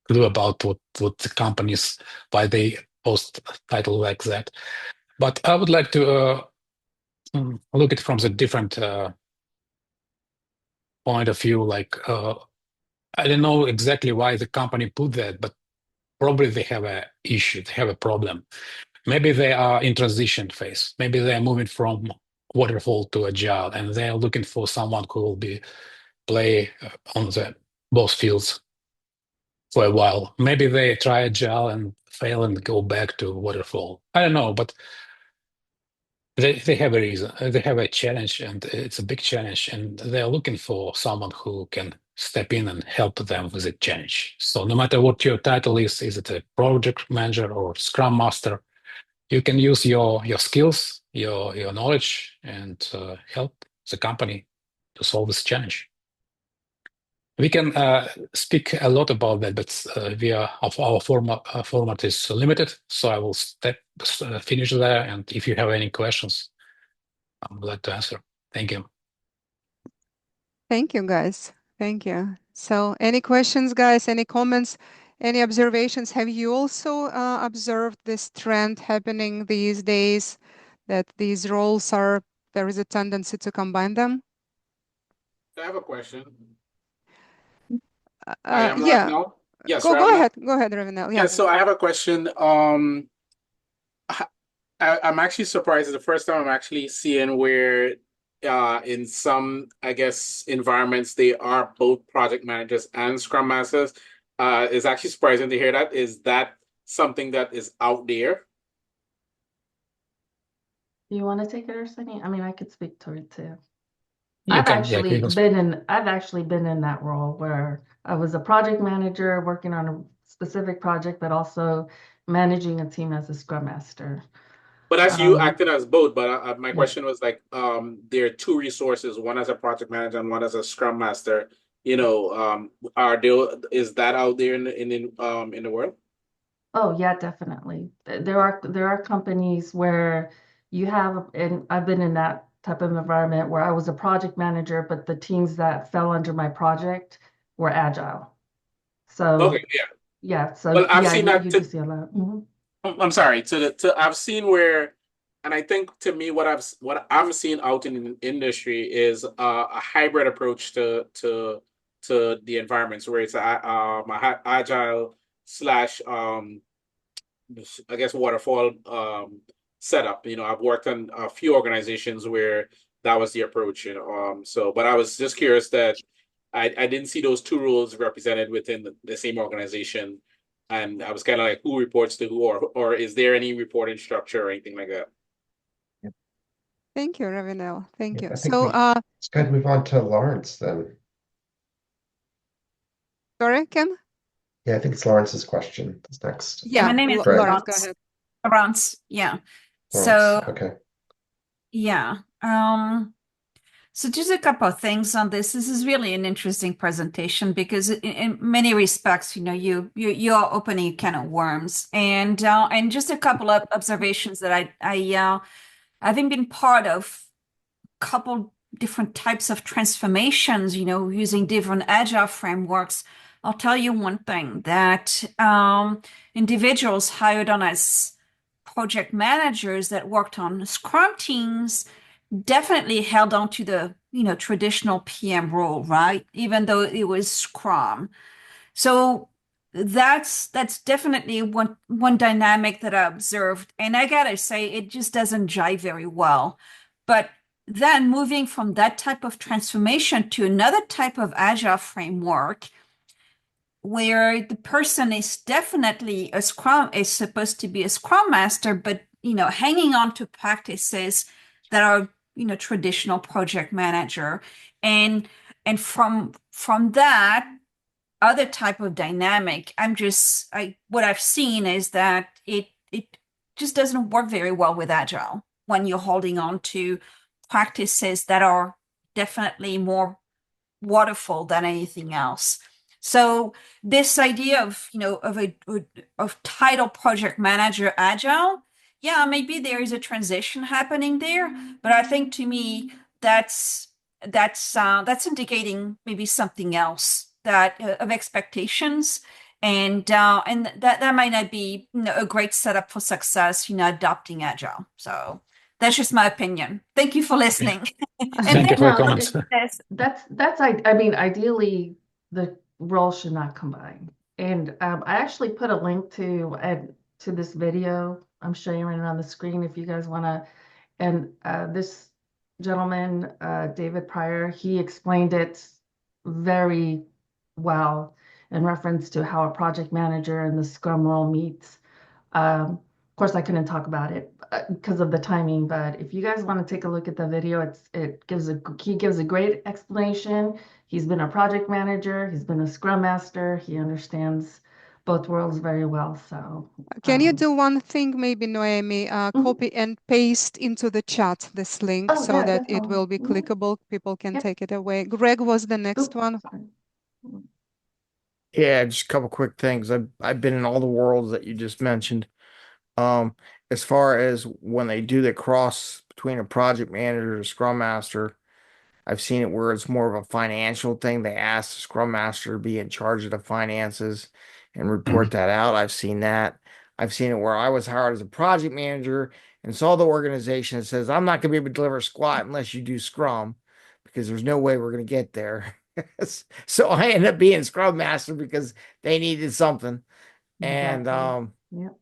clue about what the companies, why they post title like that. But I would like to look at it from the different point of view. I don't know exactly why the company put that, but probably they have an issue, they have a problem. Maybe they are in transition phase. Maybe they are moving from waterfall to agile, and they are looking for someone who will play on both fields for a while. Maybe they try agile and fail and go back to waterfall. I don't know, but they have a reason. They have a challenge, and it's a big challenge, and they are looking for someone who can step in and help them with the challenge. So no matter what your title is it a project manager or Scrum Master, you can use your skills, your knowledge, and help the company to solve this challenge. We can speak a lot about that, but our format is limited, so I will finish there. And if you have any questions, I'm glad to answer. Thank you. Thank you, guys. Thank you. So any questions, guys? Any comments? Any observations? Have you also observed this trend happening these days, that these roles there is a tendency to combine them? I have a question. Hi, I'm live Yeah. now. Yes, Go Ravana. ahead. Go ahead, Ravenel. Yeah, Yeah. so I have a question. I'm actually surprised. It's the first time I'm actually seeing where in some, I guess, environments, they are both project managers and scrum masters. It's actually surprising to hear that. Is that something that is out there? You want to take it, Arseny? I mean, I could speak to it too. You I've can, yeah, you can I've actually been in that role where I was a project manager working on a specific project, but also managing a team as a scrum master. But that's you acting as both. But my Yeah. question was like, there are two resources, one as a project manager and one as a scrum master. You know, is that out there in the world? Oh yeah, definitely. There are companies where you have, and I've been in that type of environment where I was a project manager, but the teams that fell under my project were agile. So Okay, yeah. yeah, so Well, I've yeah, seen that you do see a lot. Mhm. I'm sorry. I've seen where, and I think to me, what I'm seeing out in the industry is a hybrid approach to the environments where it's a agile slash I guess waterfall setup. You know, I've worked on a few organizations where that was the approach. You know, but I was just curious that I didn't see those two roles represented within the same organization. And I was kind of like, who reports to who, or is there any reporting structure or anything like that? Thank you, Ravenel. Thank you. I think So, let's go ahead and move on to Lawrence then. sorry, Ken? Yeah, I think it's Lawrence's question. That's next. Yeah, my name is Lawrence, go ahead. Lawrence. Yeah. Lawrence, So okay. yeah. So just a couple of things on this. This is really an interesting presentation because in many respects, you know, you're opening a can of worms, and just a couple of observations that having been part of a couple different types of transformations, you know, using different agile frameworks. I'll tell you one thing, that individuals hired on as project managers that worked on Scrum teams definitely held on to the, you know, traditional PM role, right? Even though it was Scrum. So that's definitely one dynamic that I observed. And I gotta say, it just doesn't jive very well. But then moving from that type of transformation to another type of agile framework, where the person is definitely is supposed to be a scrum master, but, you know, hanging on to practices that are, you know, traditional project manager. And from that other type of dynamic, what I've seen is that it just doesn't work very well with agile when you're holding on to practices that are definitely more waterfall than anything else. So this idea of, you know, of title project manager agile, yeah, maybe there is a transition happening there, but I think to me that's indicating maybe something else, that of expectations, and that might not be, you know, a great setup for success, you know, adopting agile. So that's just my opinion. Thank you for listening. Thank you for your comments. I mean, ideally, the roles should not combine. And I actually put a link to this video I'm sharing it on the screen if you guys want to. And this gentleman, David Pryor, he explained it very well in reference to how a project manager and the Scrum role meets. Of course, I couldn't talk about it because of the timing, but if you guys want to take a look at the video, he gives a great explanation. He's been a project manager, he's been a Scrum master, he understands both worlds very well. So can you do one thing, maybe, Noemi, copy and paste into the chat this link so that it will be clickable, people can take it away. Greg was the next one. Sorry. Yeah, just a couple quick things. I've been in all the worlds that you just mentioned. Um, as far as when they do the cross between a project manager and a scrum master, I've seen it where it's more of a financial thing. They ask the scrum master to be in charge of the finances and report that out. I've seen that. I've seen it where I was hired as a project manager and saw the organization that says, I'm not going to be able to deliver a squat unless you do scrum because there's no way we're going to get there. So I ended up being scrum master because they needed something. And Yep.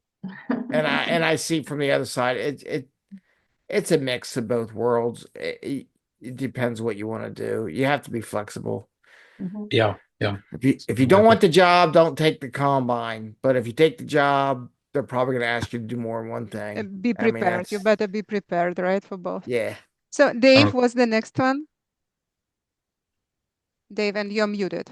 I see from the other side, it's a mix of both worlds. It depends what you want to do. You have to be flexible. Mhm. Yeah, yeah. If you don't want the job, don't take the combine. But if you take the job, they're probably going to ask you to do more than one thing. Be I mean, prepared. You better be prepared, right, for both. yeah. So Dave, Uh, what's the next one? Dave, and you're muted,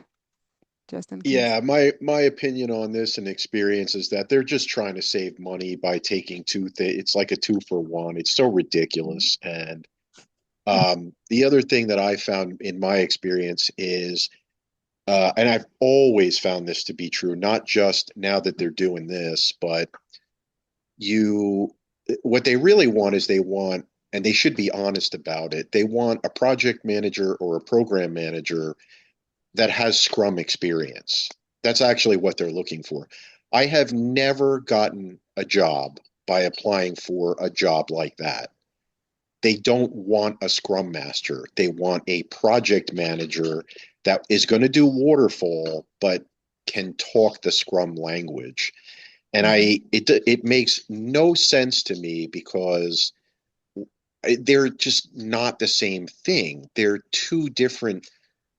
just in case. Yeah, my opinion on this and experience is that they're just trying to save money by taking it's like a 2-for-1. It's so ridiculous. And the other thing that I found in my experience is, and I've always found this to be true, not just now that they're doing this, but what they really want is and they should be honest about it. They want a project manager or a program manager that has Scrum experience. That's actually what they're looking for. I have never gotten a job by applying for a job like that. They don't want a Scrum master. They want a project manager that is going to do waterfall, but can talk the Scrum language. And it makes no sense to me because they're just not the same thing. They're two different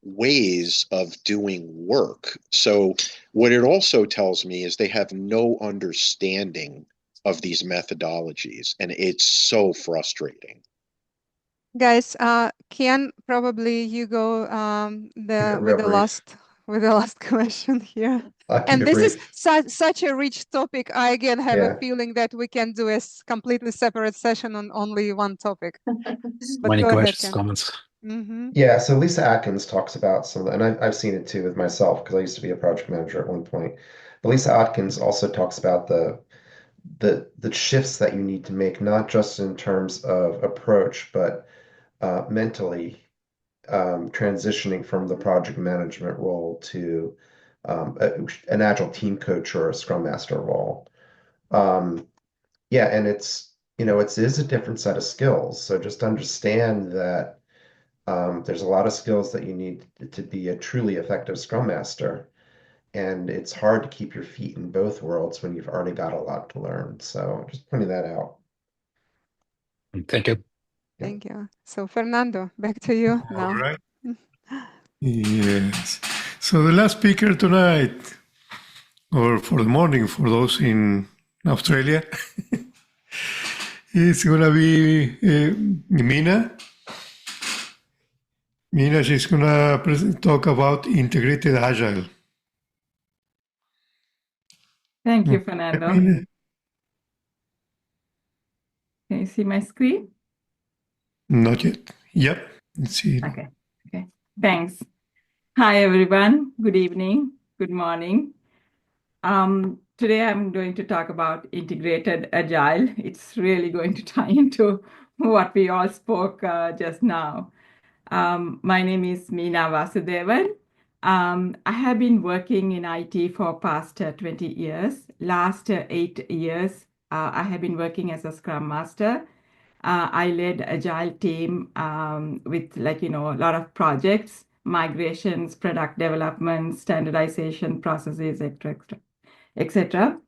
ways of doing work. So what it also tells me is they have no understanding of these methodologies, and it's so frustrating. Guys, Ken, probably you go with the last question here. And this is such a rich topic. I again have a feeling that we can do a completely separate session on only one topic. But Many go ahead, questions, Ken. comments. Yeah, so Lisa Atkins talks about some, and I've seen it too with myself because I used to be a project manager at one point. But Lisa Atkins also talks about the shifts that you need to make, not just in terms of approach, but mentally transitioning from the project management role to an agile team coach or a scrum master role. Yeah, and it is a different set of skills. So just understand that there's a lot of skills that you need to be a truly effective scrum master. And it's hard to keep your feet in both worlds when you've already got a lot to learn. So just pointing that out. Thank you. Thank you. So Fernando, back to you now. All right. Yes. So the last speaker tonight, or for the morning for those in Australia, is going to be Meena. Meena, she's going to talk about integrated agile. Thank you, Fernando. Meena. Can you see my screen? Not yet. Yep. Let's see. Okay. Thanks. Hi, everyone. Good evening. Good morning. Today I'm going to talk about integrated agile. It's really going to tie into what we all spoke just now. My name is Meena Vasudevan. I have been working in IT for past 20 years. Last 8 years, I have been working as a Scrum Master. I led Agile team with a lot of projects, migrations, product development, standardization processes, etc.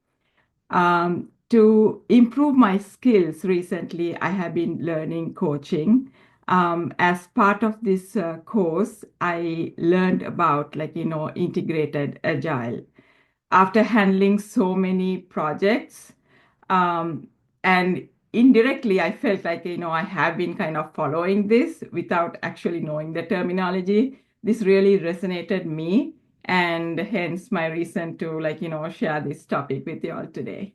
To improve my skills recently, I have been learning coaching. As part of this course, I learned about integrated agile. After handling so many projects, and indirectly, I felt like I have been kind of following this without actually knowing the terminology. This really resonated me, and hence my reason to share this topic with you all today.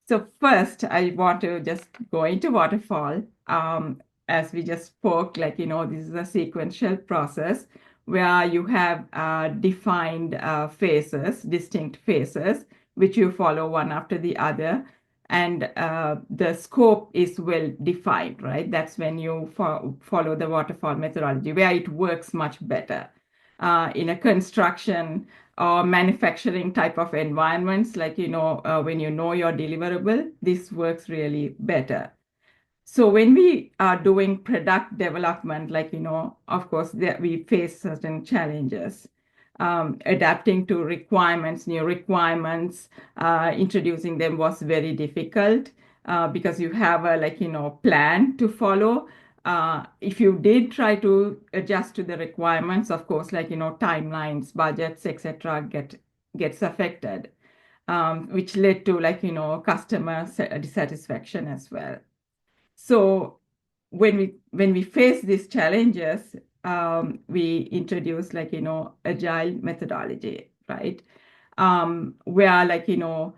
So first, I want to just go into waterfall. As we just spoke, this is a sequential process where you have defined phases, distinct phases, which you follow one after the other. And the scope is well defined, right? That's when you follow the waterfall methodology, where it works much better. In a construction or manufacturing type of environments, like, when you know your deliverable, this works really better. So when we are doing product development, like, of course, we face certain challenges. Adapting to requirements, new requirements, introducing them was very difficult because you have a plan to follow. If you did try to adjust to the requirements, of course, timelines, budgets, etc., gets affected, which led to customer dissatisfaction as well. So when we face these challenges, we introduce agile methodology, right? Where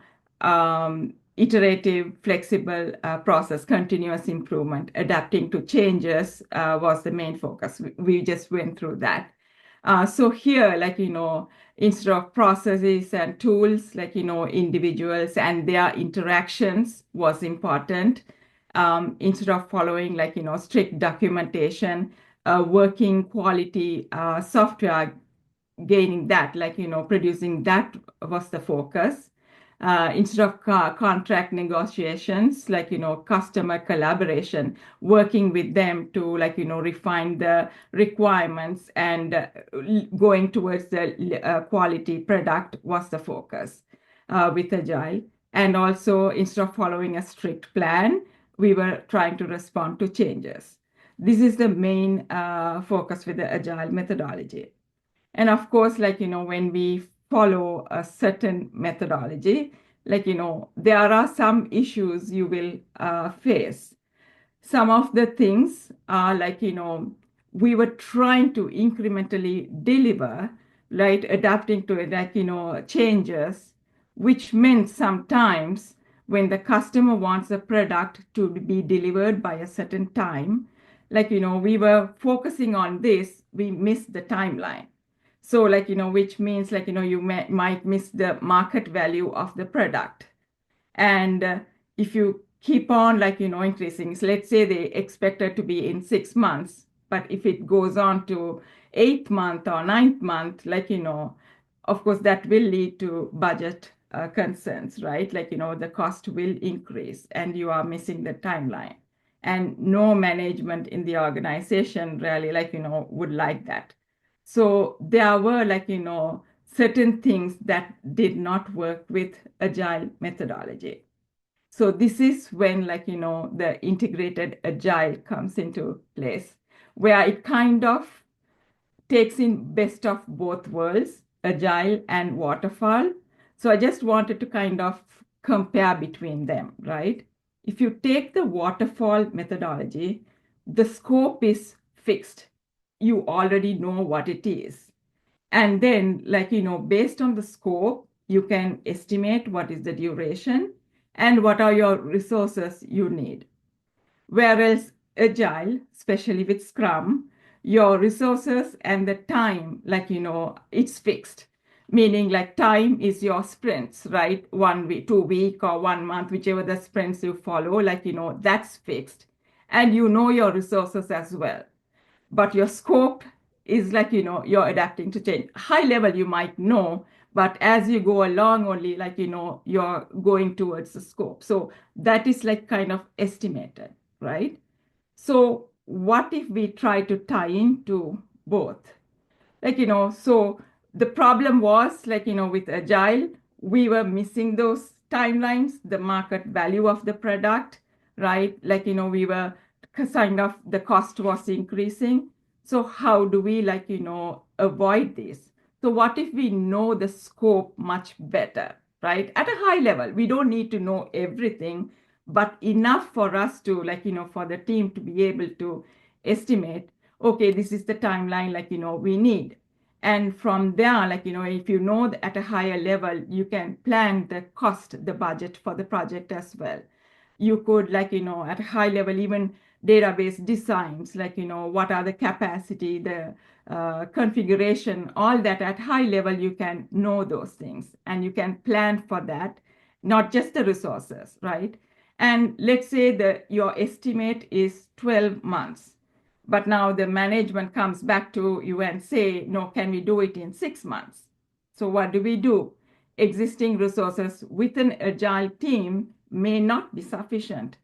iterative, flexible process, continuous improvement, adapting to changes was the main focus. We just went through that. So here, instead of processes and tools, individuals and their interactions was important. Instead of following strict documentation, working quality software, gaining that, producing that was the focus. Instead of contract negotiations, customer collaboration, working with them to refine the requirements and going towards the quality product was the focus with Agile. And also, instead of following a strict plan, we were trying to respond to changes. This is the main focus with the Agile methodology. And of course, when we follow a certain methodology, there are some issues you will face. Some of the things are we were trying to incrementally deliver, right? Adapting to changes, which meant sometimes when the customer wants a product to be delivered by a certain time, we were focusing on this, we missed the timeline. So which means you might miss the market value of the product. And if you keep on increasing, so let's say they expect it to be in 6 months, but if it goes on to 8th month or 9th month, of course, that will lead to budget concerns, right? The cost will increase and you are missing the timeline. And no management in the organization really would like that. So there were certain things that did not work with Agile methodology. So this is when the integrated Agile comes into place, where it kind of takes in best of both worlds, Agile and waterfall. So I just wanted to kind of compare between them, right? If you take the waterfall methodology, the scope is fixed. You already know what it is. And then, based on the scope, you can estimate what is the duration and what are your resources you need. Whereas Agile, especially with Scrum, your resources and the time, it's fixed. Meaning time is your sprints, right? 1 week, 2 week, or 1 month, whichever the sprints you follow, that's fixed. And you know your resources as well. But your scope is you're adapting to change. High level, you might know, but as you go along only, you're going towards the scope. So that is kind of estimated, right? So what if we try to tie into both? So the problem was with Agile, we were missing those timelines, the market value of the product, right? We were kind of, the cost was increasing. So how do we avoid this? So what if we know the scope much better, right? At a high level, we don't need to know everything, but enough for us to for the team to be able to estimate, okay, this is the timeline we need. And from there, if you know at a higher level, you can plan the cost, the budget for the project as well. You could at a high level, even database designs, what are the capacity, the configuration, all that at high level, you can know those things and you can plan for that, not just the resources, right? And let's say that your estimate is 12 months, but now the management comes back to you and say, no, can we do it in 6 months? So what do? Existing resources with an agile team may not be sufficient,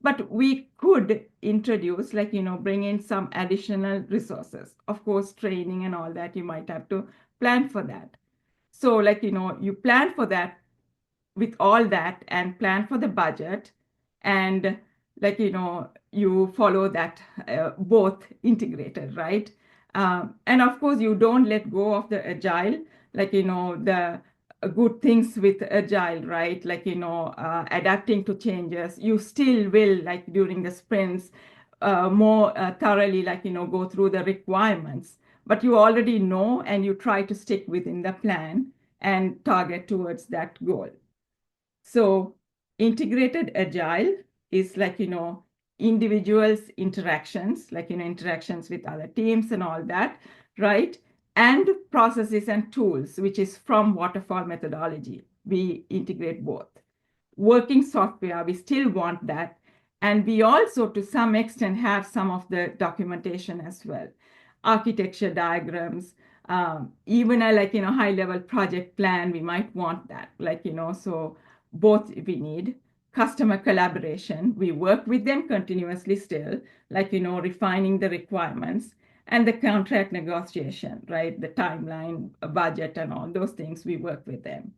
but we could introduce, like, bring in some additional resources. Of course, training and all that, you might have to plan for that. So, like, you plan for that with all that and plan for the budget, and, like, you follow that both integrated, right? And of course, you don't let go of the agile, like, the good things with agile, right? Like, adapting to changes. You still will, like, during the sprints, more thoroughly, like, go through the requirements, but you already know and you try to stick within the plan and target towards that goal. So integrated agile is, like, individuals' interactions, like, interactions with other teams and all that, right? And processes and tools, which is from waterfall methodology. We integrate both. Working software, we still want that. And we also, to some extent, have some of the documentation as well. Architecture diagrams, even a, like, high level project plan, we might want that, like, so both we need. Customer collaboration, we work with them continuously still, like, refining the requirements, and the contract negotiation, right? The timeline, budget, and all those things, we work with them.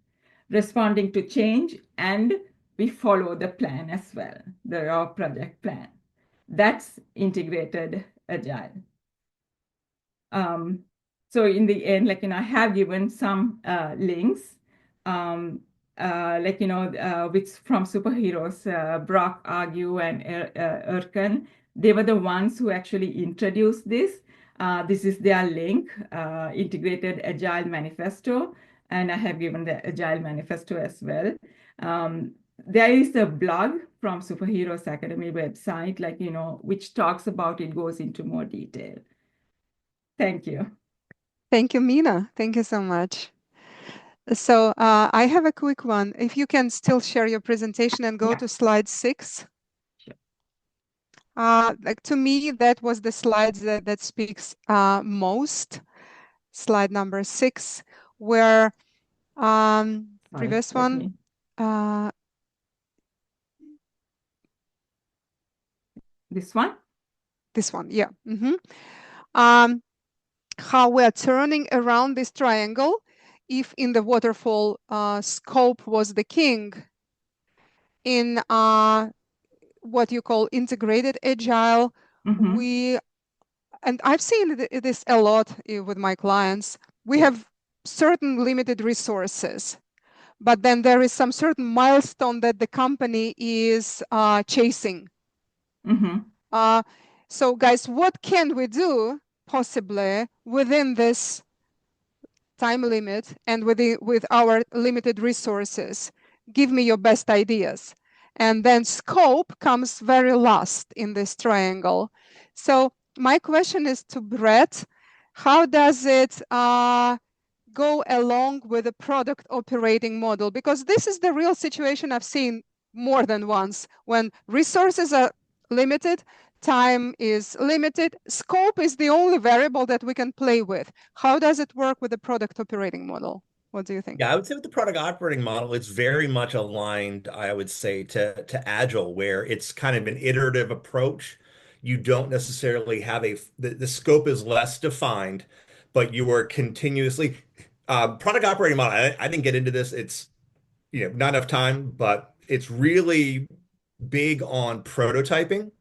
Responding to change, and we follow the plan as well, the raw project plan. That's integrated agile. So in the end, like, I have given some links, like, which from superheroes, Brock, Argue, and Erkan. They were the ones who actually introduced this. This is their link, Integrated Agile Manifesto, and I have given the Agile Manifesto as well. There is a blog from Superheroes Academy website, like, which talks about it, goes into more detail. Thank you. Thank you, Meena. Thank you so much. So I have a quick one. If you can still share your presentation and go to slide 6. Sure. Like, to me, that was the slide that speaks most. Slide number 6, where previous one. This one? This one, yeah. How we're turning around this triangle. If in the waterfall, scope was the king, in what you call integrated agile, and I've seen this a lot with my clients, we have certain limited resources, but then there is some certain milestone that the company is chasing. So guys, what can we do possibly within this time limit and with our limited resources? Give me your best ideas. And then scope comes very last in this triangle. So my question is to Brett, how does it go along with the product operating model? Because this is the real situation I've seen more than once. When resources are limited, time is limited, scope is the only variable that we can play with. How does it work with the product operating model? What do you think? Yeah, I would say with the product operating model, it's very much aligned, I would say, to Agile, where it's kind of an iterative approach. You don't necessarily have the scope is less defined, but you are continuously product operating model. I didn't get into this. It's not enough time, but it's really big on prototyping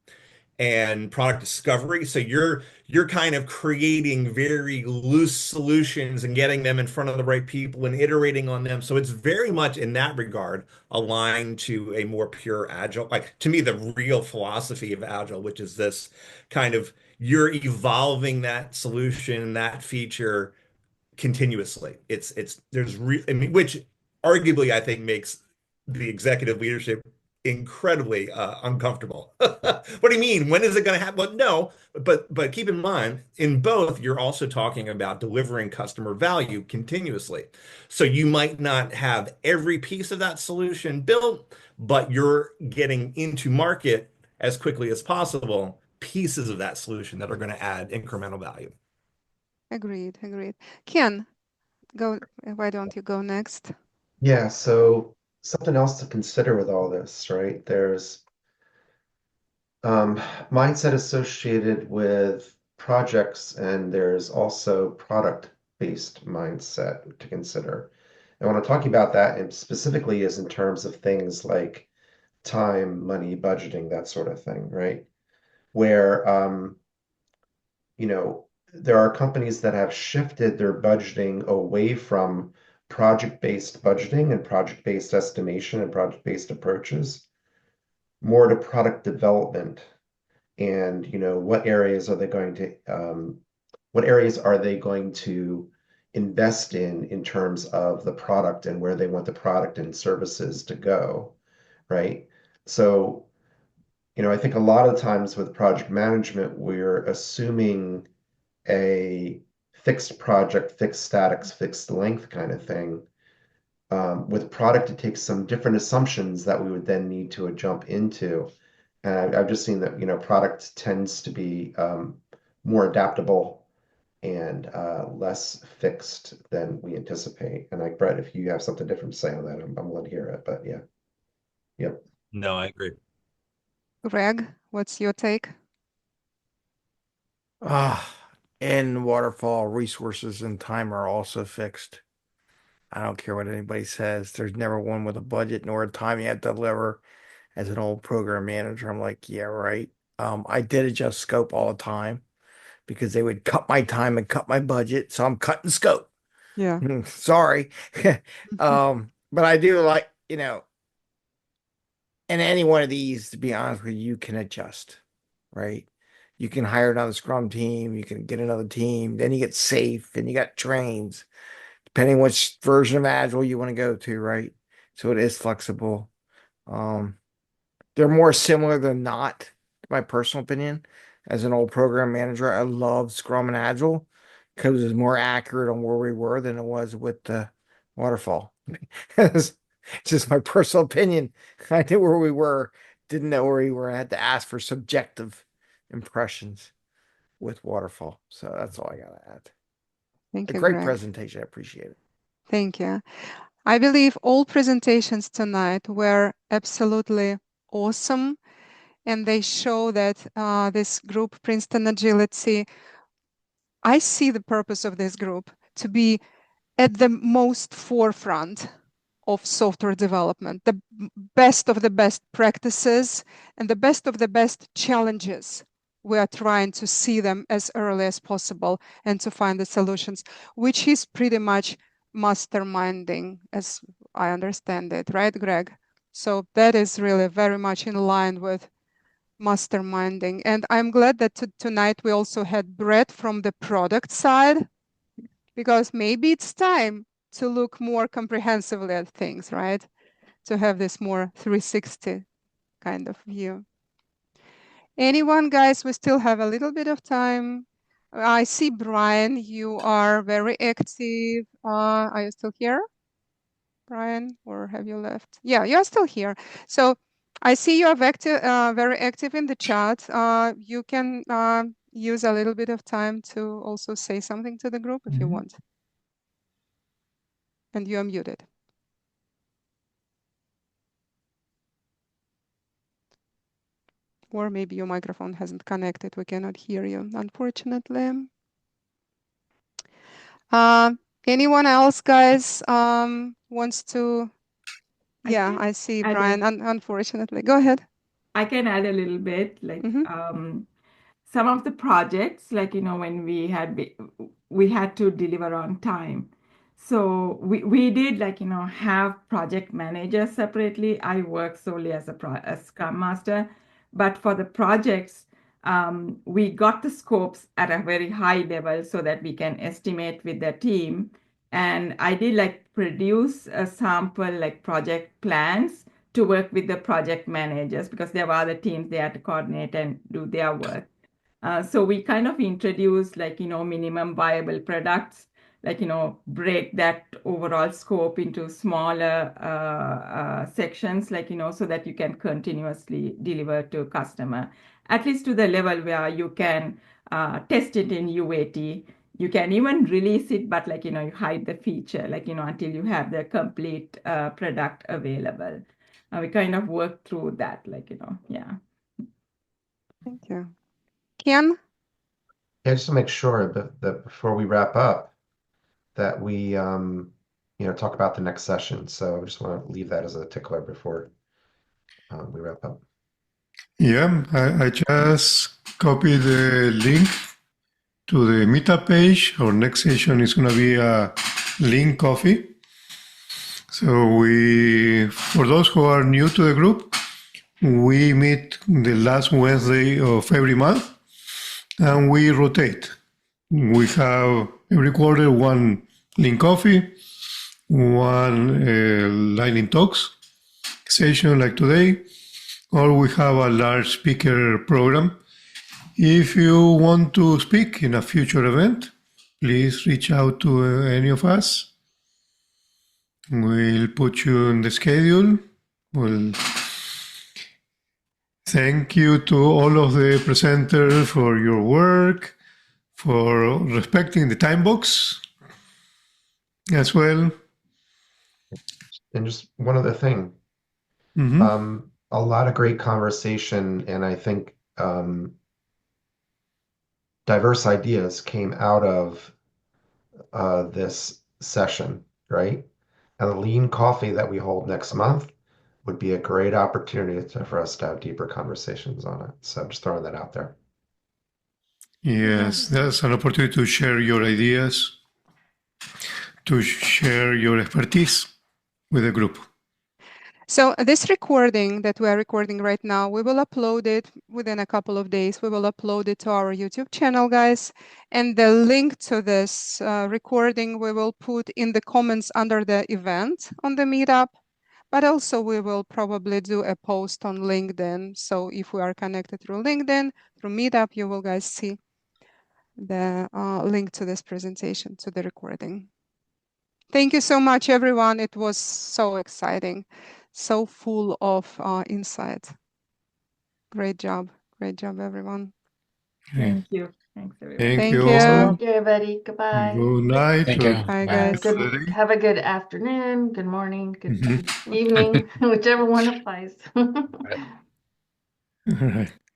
and product discovery. So you're kind of creating very loose solutions and getting them in front of the right people and iterating on them. So it's very much in that regard aligned to a more pure Agile, like, to me, the real philosophy of Agile, which is this kind of you're evolving that solution, that feature continuously. Which arguably I think makes the executive leadership incredibly uncomfortable. What do you mean? When is it going to happen? Well, no, but keep in mind, in both, you're also talking about delivering customer value continuously. So you might not have every piece of that solution built, but you're getting into market as quickly as possible pieces of that solution that are going to add incremental value. Agreed, agreed. Ken, go. Why don't you go next? Yeah, so something else to consider with all this, right? There's mindset associated with projects, and there's also product-based mindset to consider. And when I'm talking about that, and specifically is in terms of things like time, money, budgeting, that sort of thing, right? Where there are companies that have shifted their budgeting away from project-based budgeting and project-based estimation and project-based approaches more to product development. And what areas are they going to invest in terms of the product and where they want the product and services to go, right? So I think a lot of times with project management, we're assuming a fixed project, fixed statics, fixed length kind of thing. With product, it takes some different assumptions that we would then need to jump into. And I've just seen that, product tends to be more adaptable and less fixed than we anticipate. And like Brett, if you have something different to say on that, I'm willing to hear it. But yeah. Yep. No, I agree. Greg, what's your take? In waterfall, resources and time are also fixed. I don't care what anybody says. There's never one with a budget nor a time you have to deliver. As an old program manager, I'm like, yeah, right. I did adjust scope all the time because they would cut my time and cut my budget, so I'm cutting scope. Yeah. Sorry. But I do like, in any one of these, to be honest with you, you can adjust, right? You can hire another Scrum team, you can get another team, then you get safe and you got trains, depending which version of Agile you want to go to, right? So it is flexible. They're more similar than not, in my personal opinion. As an old program manager, I love Scrum and Agile because it's more accurate on where we were than it was with the waterfall. It's just my personal opinion. I knew where we were, didn't know where we were. I had to ask for subjective impressions with waterfall. So that's all I got to add. Thank A you, great Greg. presentation. I appreciate it. Thank you. I believe all presentations tonight were absolutely awesome, and they show that this group, Princeton Agility, I see the purpose of this group to be at the most forefront of software development, the best of the best practices and the best of the best challenges. We are trying to see them as early as possible and to find the solutions, which is pretty much masterminding, as I understand it, right, Greg? So that is really very much in line with masterminding. And I'm glad that tonight we also had Brett from the product side, because maybe it's time to look more comprehensively at things, right? To have this more 360 kind of view. Anyone, guys? We still have a little bit of time. I see Brian, you are very active. Are you still here, Brian, or have you left? Yeah, you're still here. So I see you are very active in the chat. You can use a little bit of time to also say something to the group if you want. And you are muted. Or maybe your microphone hasn't connected. We cannot hear you, unfortunately. Anyone else, guys, wants to? Yeah, I see Brian, unfortunately. Go ahead. I can add a little bit, like some of the projects, like, when we had to deliver on time. So we did, like, have project managers separately. I work solely as a Scrum Master, but for the projects, we got the scopes at a very high level so that we can estimate with the team. And I did, like, produce a sample, like, project plans to work with the project managers because there were other teams they had to coordinate and do their work. So we kind of introduced minimum viable products, break that overall scope into smaller sections, so that you can continuously deliver to customer, at least to the level where you can test it in UAT. You can even release it, but you hide the feature, until you have the complete product available. We kind of work through that, yeah. Thank you. Ken? Yeah, just to make sure that before we wrap up, that we talk about the next session. So I just want to leave that as a tickler before we wrap up. Yeah, I just copied the link to the meetup page. Our next session is going to be a link coffee. So for those who are new to the group, we meet the last Wednesday of every month and we rotate. We have every quarter one link coffee, one lightning talks session like today, or we have a large speaker program. If you want to speak in a future event, please reach out to any of us. We'll put you in the schedule. We'll thank you to all of the presenters for your work, for respecting the time box as well. And just one other thing. Mm-hmm. A lot of great conversation, and I think diverse ideas came out of this session, right? And the lean coffee that we hold next month would be a great opportunity for us to have deeper conversations on it. So I'm just throwing that out there. Yes, that's an opportunity to share your ideas, to share your expertise with the group. So this recording that we are recording right now, we will upload it within a couple of days. We will upload it to our YouTube channel, guys. And the link to this recording, we will put in the comments under the event on the meetup. But also we will probably do a post on LinkedIn. So if we are connected through LinkedIn, through Meetup, you will guys see the link to this presentation, to the recording. Thank you so much, everyone. It was so exciting, so full of insight. Great job, everyone. Thank you. Thanks, everyone. Thank you. Thank you, everybody. Goodbye. Good night. Thank you. Bye, Bye. guys. Have a good afternoon, good morning, good Mhm. evening, whichever one applies. All right.